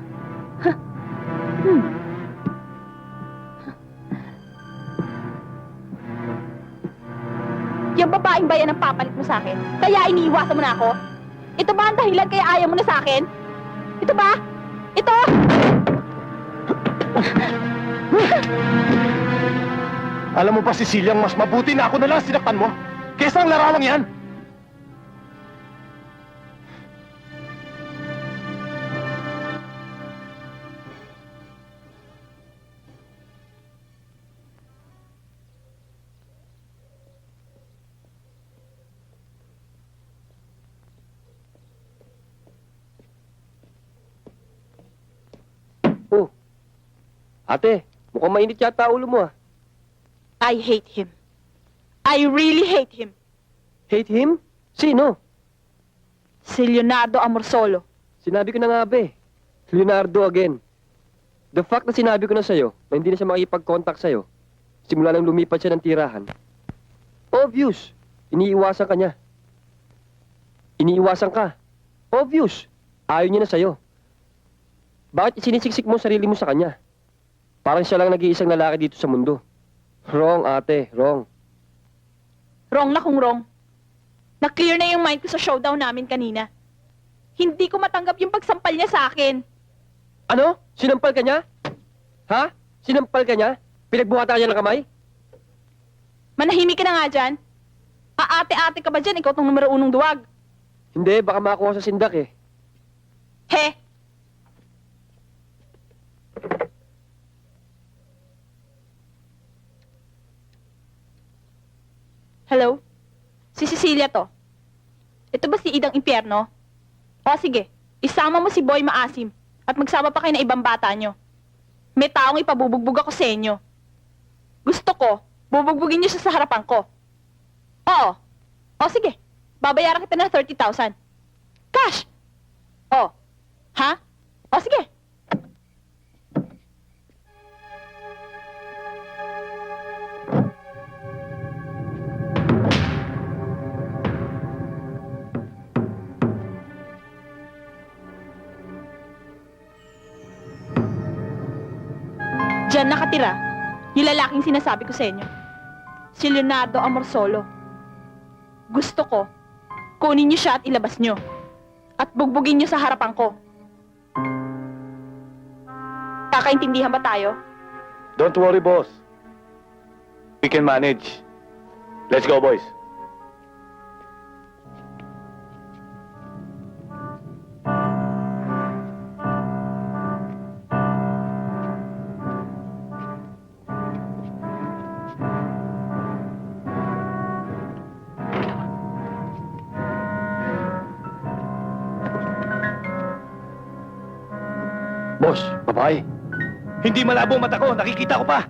Hmm. Yung babaeng bayan ang papalit mo sa akin, kaya iniiwasan mo na ako? Ito ba ang dahilan kaya ayaw mo na sa akin? Ito ba? Ito? Alam mo ba, Cecilia, mas mabuti na ako na lang sinaktan mo kesa ang larawang yan. Oh, ate, mukhang mainit yata ulo mo ah. I hate him. I really hate him. Hate him? Sino? Si Leonardo Amorsolo. Sinabi ko na nga be. Leonardo again. The fact na sinabi ko na sa'yo na hindi na siya makipag-contact sa'yo, simula nang lumipat siya ng tirahan, obvious. Iniiwasan ka niya. Iniiwasan ka. Obvious. Ayaw niya na sa'yo. Bakit sinisiksik mo sarili mo sa kanya? Parang siya lang nag-iisang lalaki dito sa mundo. Wrong, ate. Wrong. Wrong na kung wrong. Na-clear na yung mind ko sa showdown namin kanina. Hindi ko matanggap yung pagsampal niya sa akin. Ano? Sinampal ka niya? Ha? Sinampal ka niya? Pinagbuhatan ka niya ng kamay? Manahimik ka na nga dyan. Aate-ate ka ba dyan? Ikaw tong numero unong duwag. Hindi, baka makakuha sa sindak eh. He! Hello? Si Cecilia to. Ito ba si Idang Impyerno? O sige, isama mo si Boy Maasim at magsama pa kayo ng ibang bata nyo. May taong ipabubugbog ako sa inyo. Gusto ko, bubugbugin nyo siya sa harapan ko. Oo. O sige, babayaran kita ng 30,000. Cash! O. Ha? O sige. Diyan nakatira, yung lalaking sinasabi ko sa inyo. Si Leonardo Amorsolo. Gusto ko, kunin niyo siya at ilabas niyo. At bugbugin niyo sa harapan ko. Kakaintindihan ba tayo? Don't worry, boss. We can manage. Let's go, boys. Boss, babae. Hindi malabo ang mata ko. Nakikita ko pa.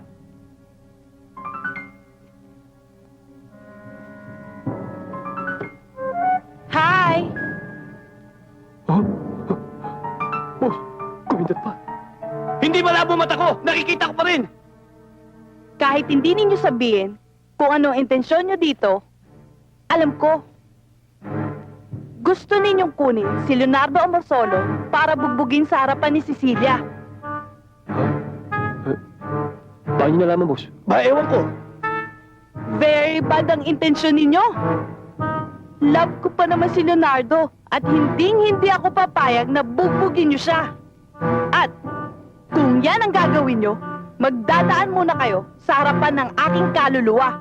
Hindi malabo mata ko! Nakikita ko pa rin! Kahit hindi ninyo sabihin kung ano ang intensyon nyo dito, alam ko. Gusto ninyong kunin si Leonardo Amorsolo para bugbugin sa harapan ni Cecilia. Paano niyo nalaman, boss? Ba, ewan ko. Very bad ang intensyon ninyo. Love ko pa naman si Leonardo at hindi ako papayag na bugbugin nyo siya. At kung yan ang gagawin nyo, magdadaan muna kayo sa harapan ng aking kaluluwa.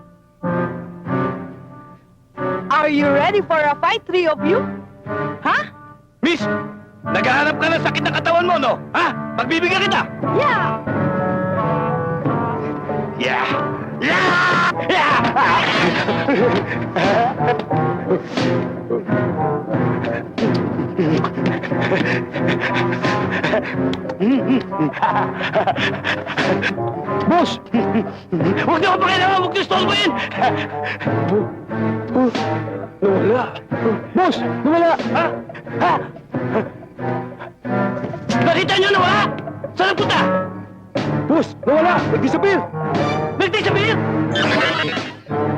Are you ready for a fight, three of you? Ha? Miss! Naghahanap ka ng sakit na katawan mo, no? Ha? Pagbibigyan kita! Yeah! Yeah! Yeah! Yeah! Boss! Huwag na ako pakialaman! Huwag niyo stolbohin! Nawala! Boss! Nawala! Ha? Ha? Nakita niyo nawala? Saan nagpunta? Boss! Nawala! Nag-disappear! Nag-disappear!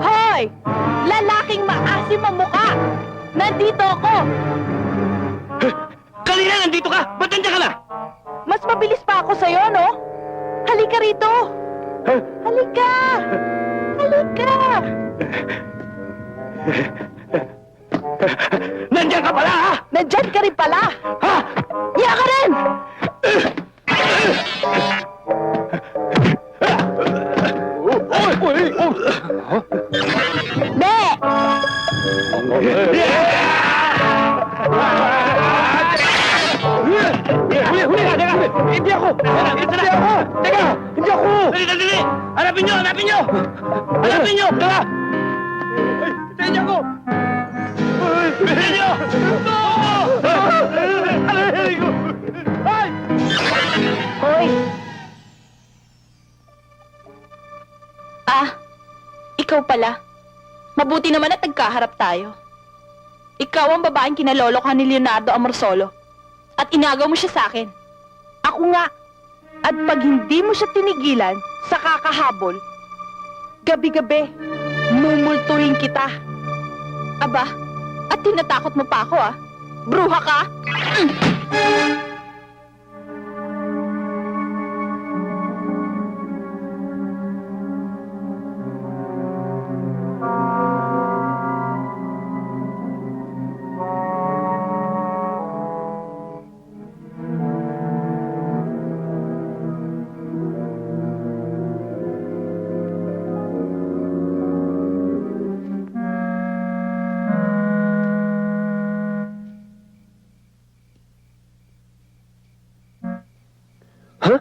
Hoy! Lalaking maasim ang muka! Nandito ako! Kanina nandito ka! Ba't nandiyan ka na? Mas mabilis pa ako sa'yo, no? Halika rito! Halika! Halika! Nandiyan ka pala, ha? Nandyan ka rin pala! Ha? Iya ka rin! Be! Huli ka! Teka! Hindi ako! Hindi ako! Teka! Hindi ako! Dali! Dali! Hanapin nyo! Hanapin nyo! Hanapin nyo! Tara! Hindi ako! Hindi nyo! Ay! Hoy! Ah, ikaw pala. Mabuti naman at nagkaharap tayo. Ikaw ang babaeng kinalolokohan ni Leonardo Amorsolo. At inagaw mo siya sa akin. Ako nga. At pag hindi mo siya tinigilan sa kakahabol, gabi-gabi, mumultuhin kita. Aba, at tinatakot mo pa ako ah. Bruha ka? Ha?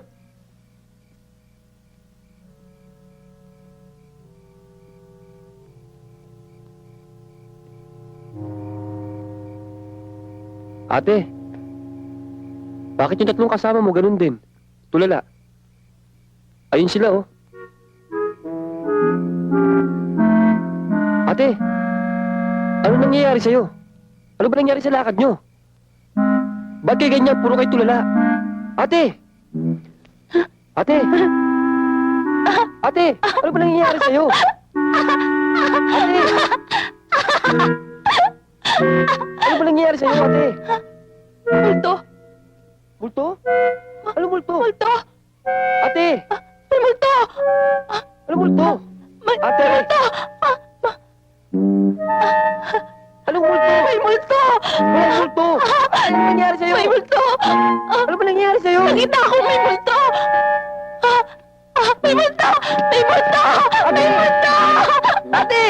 Ate, bakit yung tatlong kasama mo ganun din? Tulala. Ayun sila, oh. Ate, ano nangyayari sa'yo? Ano ba nangyari sa lakad nyo? Ba't kayo ganyan? Puro kayo tulala. Ate! Ate! Ate! Ano ba nangyayari sa'yo? Ate! Ano ba nangyayari sa'yo, ate? Multo! Multo? Ano multo? Multo! Ate! May multo! Ano multo? May Ate! multo! Anong multo? May multo! Walang multo! Ano ba nangyayari sa'yo? May multo! Ano ba nangyayari sa'yo? Nakita ko may multo! May multo! May multo! May multo! Ate!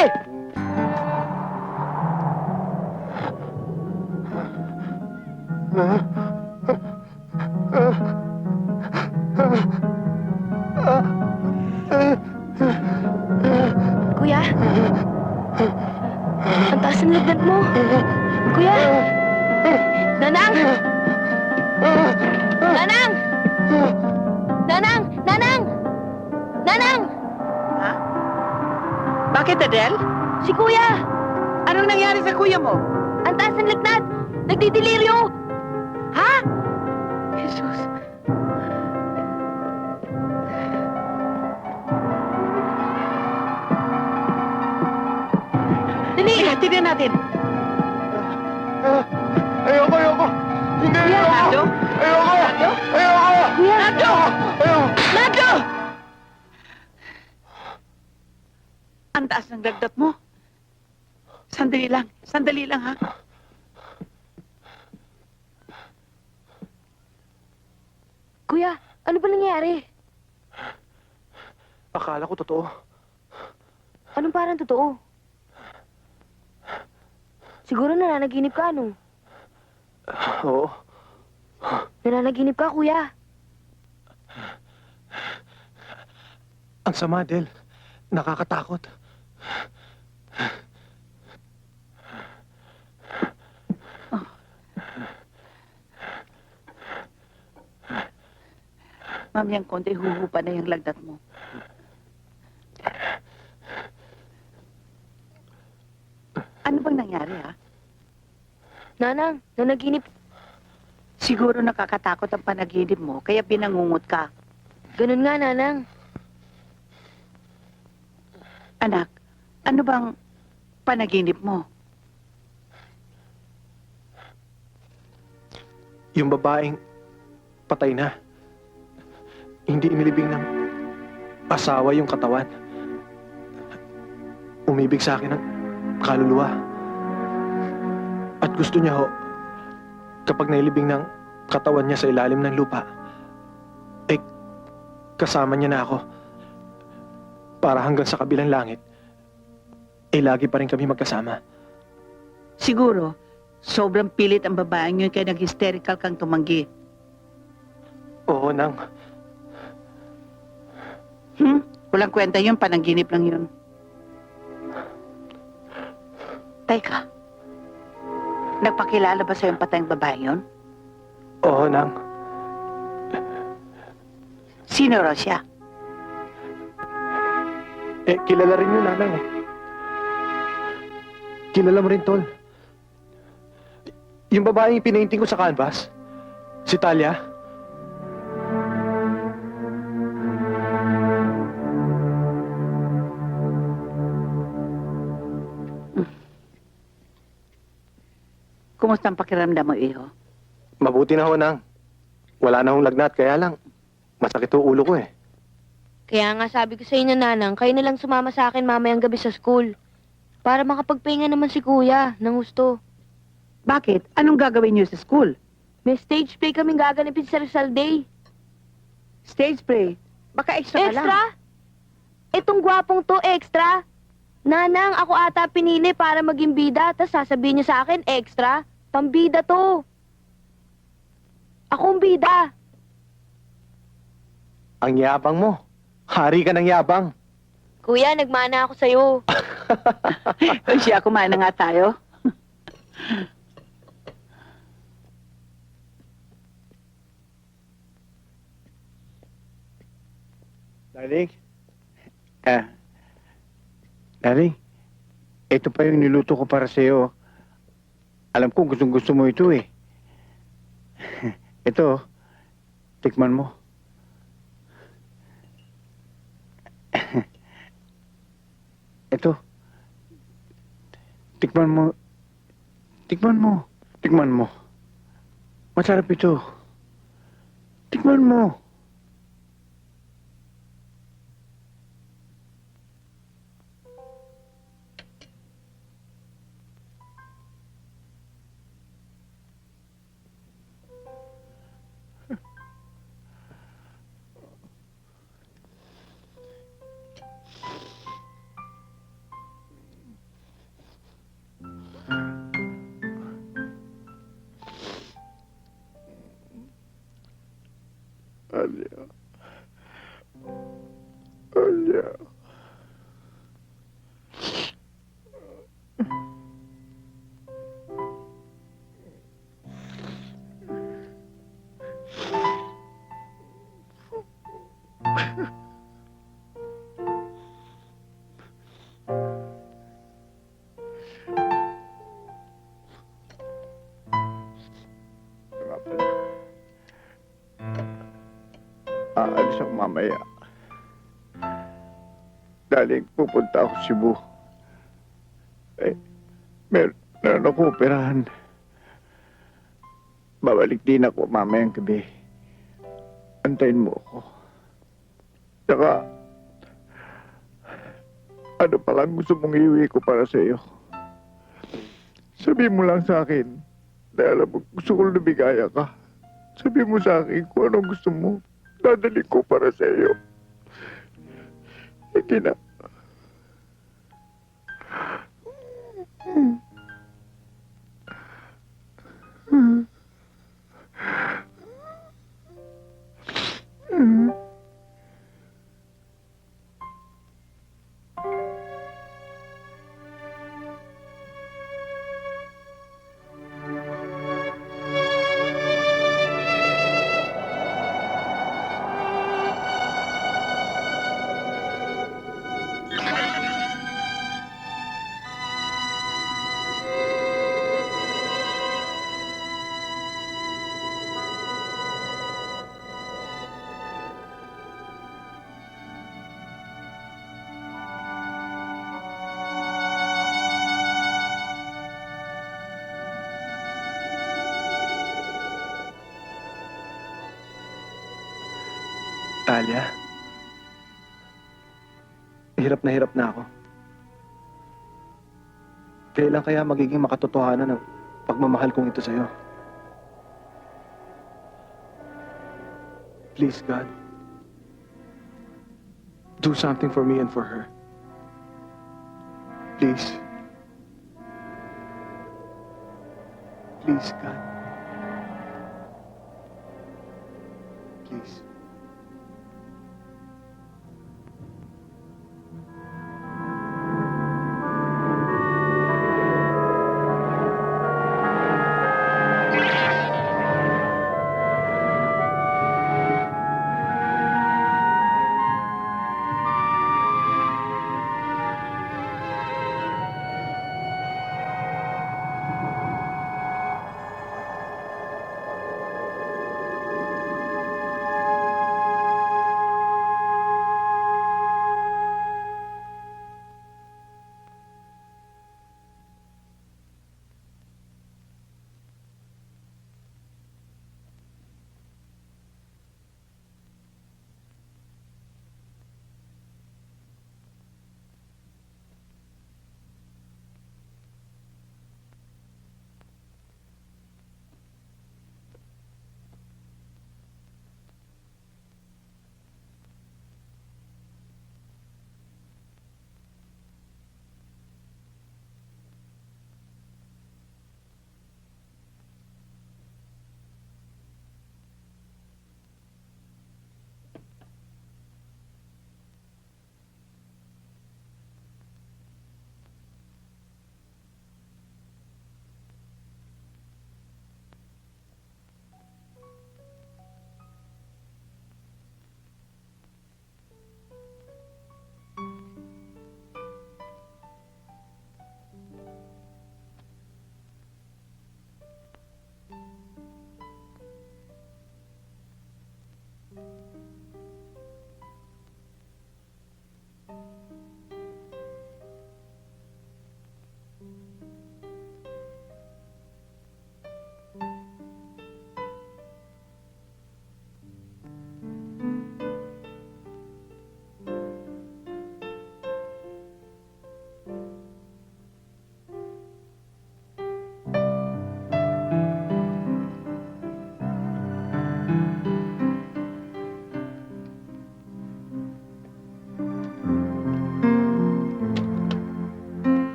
Kuya? Ang taas ng lagnat mo. Kuya? Nanang! Nanang! Nanang! Nanang! Nanang! Bakit, Adel? Si Kuya! Anong nangyari sa kuya mo? Ang taas ng lagnat! Nagdidiliryo! Ha? Jesus. Dali! Tignan natin. Ayoko! Hindi! Nando? Ayoko! Nando? Ayoko! Nando! Ayoko! Nando! Ang taas ng dagdag mo. Sandali lang ha. Kuya, ano ba nangyari? Akala ko totoo. Anong parang totoo? Siguro nananaginip ka, ano? Oo. Nananaginip ka, kuya. Ang sama, Del. Nakakatakot. Mamayang konti, huhupa na yung lagdat mo. Ano bang nangyari, ha? Nanang, nanaginip. Siguro nakakatakot ang panaginip mo, kaya binangungot ka. Ganun nga, nanang. Anak, ano bang panaginip mo? Yung babaeng patay na. Hindi inilibing ng asawa yung katawan. Umibig sa akin ng kaluluwa. At gusto niya ho, kapag nailibing ng katawan niya sa ilalim ng lupa, eh, kasama niya na ako. Para hanggang sa kabilang langit, eh lagi pa rin kami magkasama. Siguro, sobrang pilit ang babaeng yun kaya nag-hysterical kang tumanggi. Oo, Nang. Walang kwenta yun, panaginip lang yun. Teka, nagpakilala ba sa'yo yung patayang babae yun? Oo, Nang. Sino raw siya? Eh, kilala rin yun, Nanang eh. Kilala mo rin, Tol. Yung babaeng pinainting ko sa canvas, si Talia. Kumusta ang pakiramdam mo, iho? Mabuti na ho, Nang. Wala na hong lagnat, kaya lang, masakit ho ulo ko eh. Kaya nga sabi ko sa inyo, nanang, kayo na lang sumama sa akin mamayang gabi sa school. Para makapagpahinga naman si kuya ng gusto. Bakit? Anong gagawin niyo sa school? May stage play kaming gaganapin sa Rizal Day. Stage play. Baka extra ka lang. Extra? Itong gwapong to, extra. Nanang, ako ata pinili para maging bida, tas sasabihin niyo sa akin, extra. Pambida to. Akong bida. Ang yabang mo. Hari ka ng yabang. Kuya, nagmana ako sa'yo. Uy, siya, kumain na nga tayo. Darling? Darling? Ito pa yung niluto ko para sa'yo. Alam ko gustong gusto mo ito eh. Ito, tikman mo. Ito. Tikman mo. Tikman mo. Tikman mo. Masarap ito. Tikman mo. Alia. Alia. Nga pala. Aalis ako mamaya. Daling pupunta ako Cebu. Eh, Meron ako operahan. Babalik din ako mamayang gabi. Antayin mo ako. Tsaka, ano pa lang gusto mong iuwi ko para sa iyo? Sabi mo lang sa akin, dahil alam mo, gusto ko lumigaya ka. Sabi mo sa akin kung anong gusto mo. Dadali ko para sa iyo. Hindi na. Talia, hirap na ako. Kailan kaya magiging makatotohanan ng pagmamahal kong ito sa'yo? Please, God. Do something for me and for her. Please. Please, God. Please.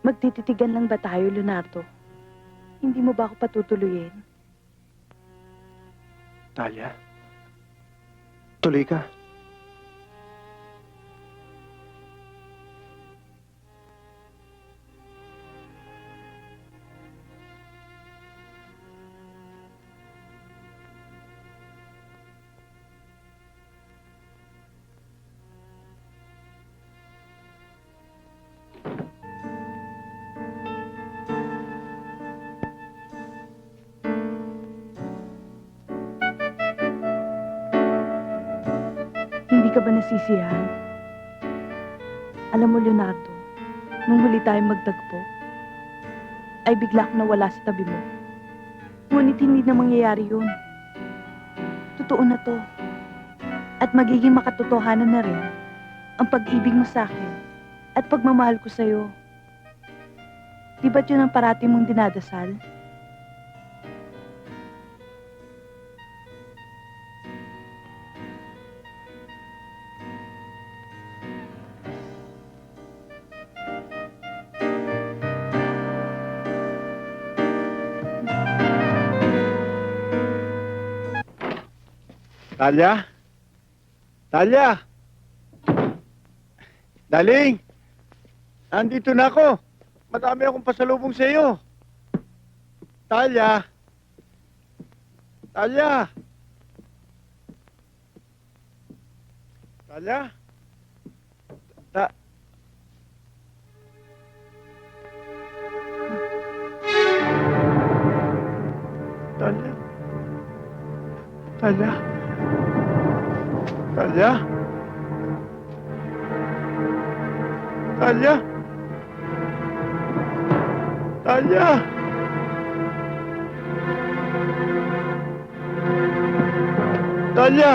Magtititigan lang ba tayo, Leonardo? Hindi mo ba ako patutuloyin? Talia, tuloy ka. Hindi ka ba nasisiyahan? Alam mo, Leonardo, nung huli tayong magtagpo, ay bigla akong nawala sa tabi mo. Ngunit hindi na mangyayari yun. Totoo na to. At magiging makatotohanan na rin ang pag-ibig mo sa akin at pagmamahal ko sa'yo. Di ba't yun ang parati mong dinadasal? Talia? Talia? Daling! Nandito na ako. Madami akong pasalubong sa iyo. Talia? Talia? Talia? Ta... Talia? Talia? Talia? Talia? Talia? Talia?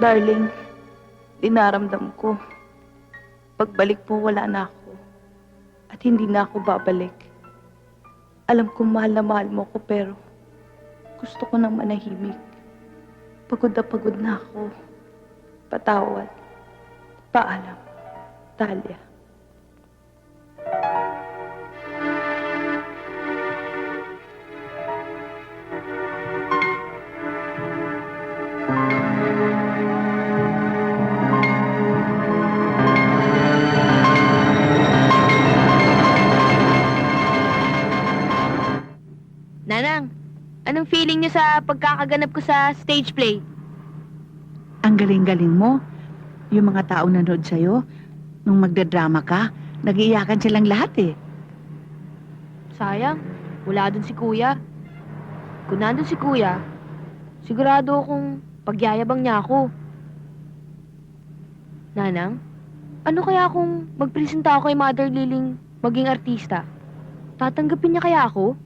Darling, dinaramdam ko. Pagbalik mo, wala na ako. At hindi na ako babalik. Alam kong mahal na mahal mo ko, pero gusto ko nang manahimik. Pagod na ako. Patawad. Paalam. Talia. Nanang, anong feeling niyo sa pagkakaganap ko sa stage play? Ang galing-galing mo. Yung mga taong nanood sa'yo, nung magdadrama ka, nag-iiyakan silang lahat eh. Sayang, wala dun si Kuya. Kung nandun si Kuya, sigurado akong pagyayabang niya ako. Nanang, ano kaya kung magpresenta ako kay Mother Liling maging artista? Tatanggapin niya kaya ako?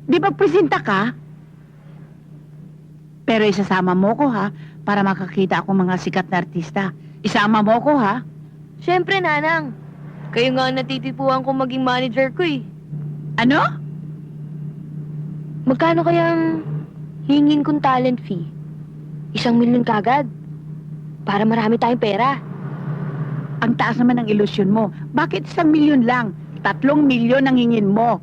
Di ba presenta ka? Pero isasama mo ko ha, para makakita ako mga sikat na artista. Isama mo ko ha. Siyempre, Nanang. Kayo nga ang natitipuan kong maging manager ko eh. Ano? Magkano kayang hingin kong talent fee? 1,000,000 kagad. Para marami tayong pera. Ang taas naman ng ilusyon mo. Bakit 1,000,000 lang? 3,000,000 ang hingin mo.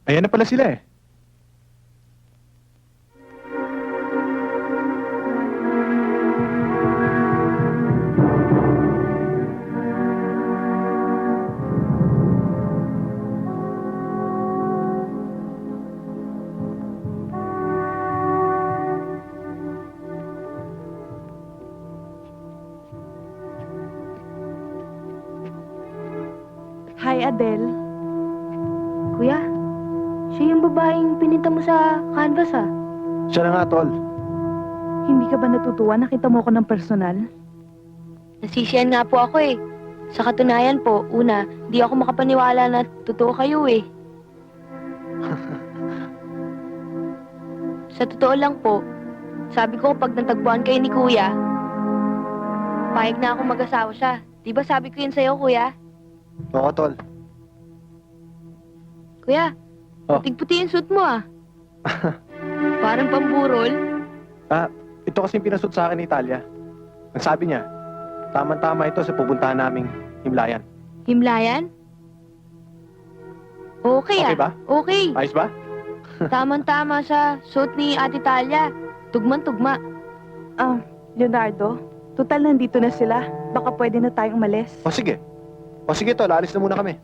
Ayan na pala sila eh. Hi, Adele. Kuya, siya yung babaeng pinita mo sa canvas ah. Siya na nga, tol. Hindi ka ba natutuwa? Nakita mo ko ng personal? Nasisiyan nga po ako eh. Sa katunayan po, una, di ako makapaniwala na totoo kayo eh. Sa totoo lang po, sabi ko pag natagpuan kayo ni Kuya, payag na ako mag-asawa siya. Di ba sabi ko yun sa'yo, Kuya? Oo, tol. Kuya, Oh. puting-puti yung suit mo ah. Parang pamburol. Ito kasi yung pinasut sa akin ni Italia. Ang sabi niya, tama-tama ito sa pupuntahan naming himlayan. Himlayan? Okay Okay ah. ba? Okay. Ayos ba? Tamang-tama sa suit ni Ate Talia. Tugman-tugma. Leonardo, total nandito na sila. Baka pwede na tayong umalis. O sige. O sige, tol. Alis na muna kami.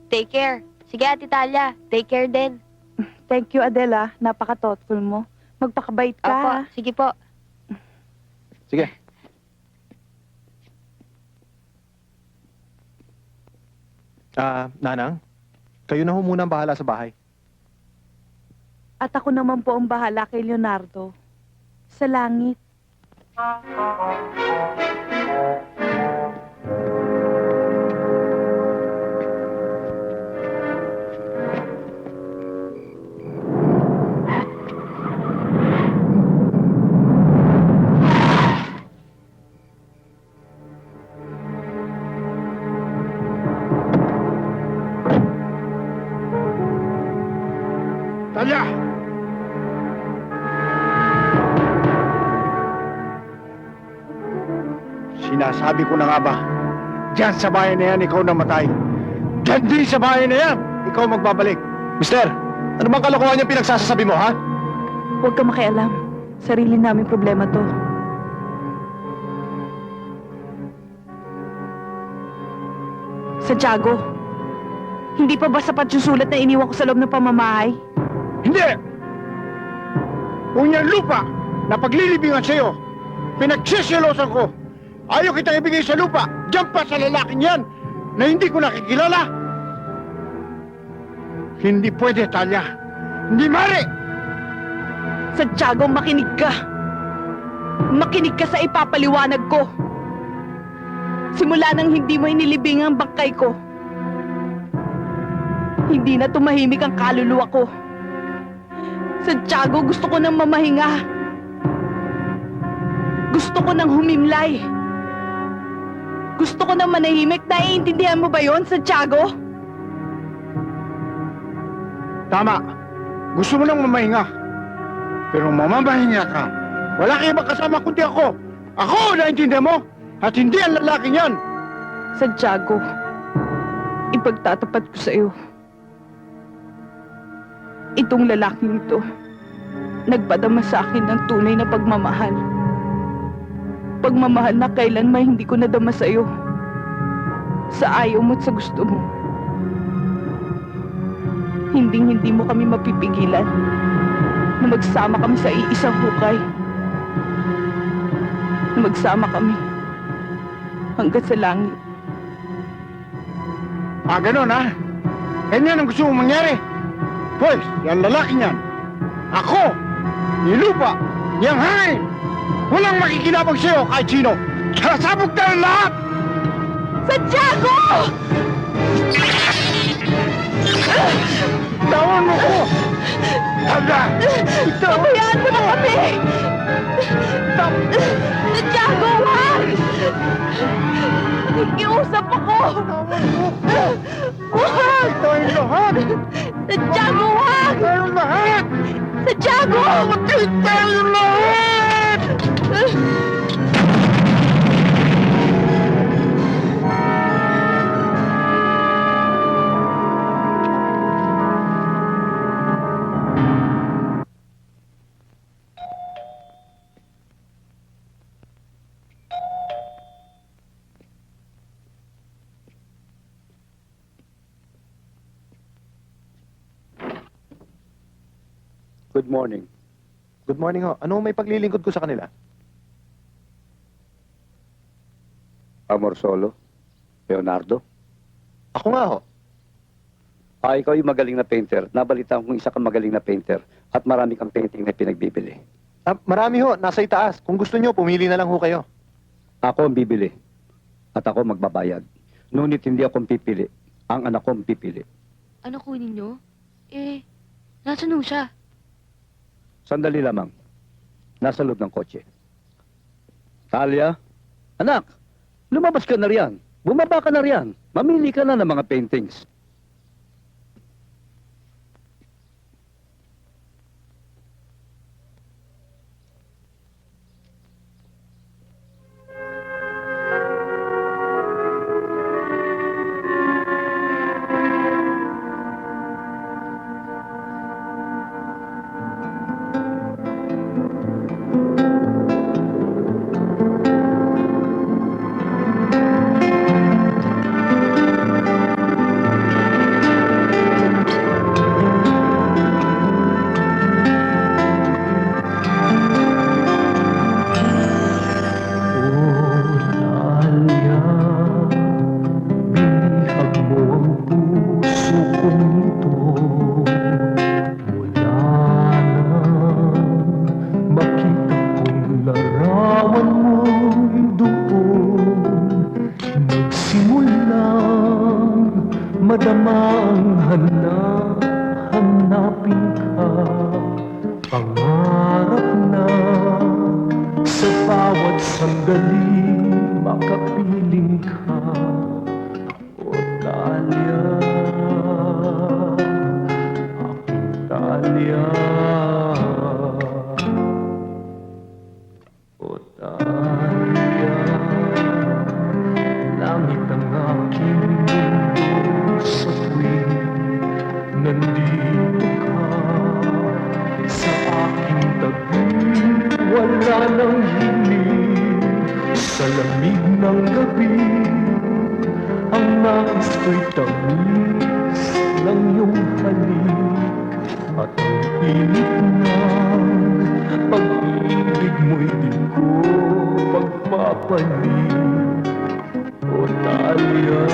Take care. Sige, Ate Talia. Take care din. Thank you, Adela. Napaka-thoughtful mo. Magpakabait ka. Opo, ha? sige po. Sige. Nanang, kayo na ho muna ang bahala sa bahay. At ako naman po ang bahala kay Leonardo. Sa langit. Talia! Sinasabi ko na nga ba, diyan sa bahay na yan, ikaw namatay. Diyan din sa bahay na yan, ikaw magbabalik. Mister, ano bang kalokohan yung pinagsasasabi mo, ha? Huwag ka makialam. Sarili namin problema to. Santiago, hindi pa ba sapat yung sulat na iniwan ko sa loob ng pamamahay? Hindi! Kung yan lupa na paglilibingan sa'yo, pinagsisilosan ko, ayaw kitang ibigay sa lupa, diyan pa sa lalaking yan na hindi ko nakikilala. Hindi pwede, Talia. Hindi mari! Santiago, makinig ka. Makinig ka sa ipapaliwanag ko. Simula nang hindi mo inilibing ang bangkay ko, hindi na tumahimik ang kaluluwa ko. Santiago, gusto ko nang mamahinga. Gusto ko nang humimlay. Gusto ko nang manahimik. Naiintindihan mo ba yon, Santiago? Tama. Gusto mo nang mamahinga. Pero mamamahinga ka. Wala kayo kasama kundi ako. Ako, naintindihan mo? At hindi ang lalaking yan. Santiago, ipagtatapat ko sa iyo. Itong lalaking ito, nagpadama sa akin ng tunay na pagmamahal. Pagmamahal na kailanman hindi ko nadama sa iyo. Sa ayaw mo at sa gusto mo. Hindi mo kami mapipigilan na magsama kami sa iisang hukay. Na magsama kami hanggang sa langit. Ganon ha? Ganyan ang gusto mong mangyari. Pues, yung lalaking yan. Ako, ni lupa, yung hangin. Walang makikinabang sa'yo kahit sino. Sasabog tayo lahat! Santiago! Tawan mo ko! Tanda! Pabayaan mo na kami! Santiago, wag! Nakikiusap ako! Wag! Tayong lahat! Santiago, wag! Tayong lahat! Santiago! Tayong lahat! Good morning. Good morning ho. Ano may paglilingkod ko sa kanila? Amor Solo. Leonardo. Ako nga ho. Ikaw yung magaling na painter. Nabalitaan kong isa kang magaling na painter at marami kang painting na pinagbibili. Marami ho, nasa itaas. Kung gusto nyo, pumili na lang ho kayo. Ako ang bibili at ako magbabayad. Ngunit hindi akong pipili. Ang anak ko ang pipili. Ano kunin nyo? Nasaan ho siya? Sandali lamang. Nasa loob ng kotse. Talia, anak, lumabas ka na riyan. Bumaba ka na riyan. Mamili ka na ng mga paintings. Madamang hanapin ka, pangarap na sa bawat sandali makapiling ka. O Talia, aking Talia. O Talia, langit ang aking mundo sa tuwing nandito ka sa aking tabi. Wala nang hiling sa lamig ng gabi. Ang nais ko'y tamis ng iyong halik at ang init ng pag-ibig mo'y di ko pagpapalit. O Talia,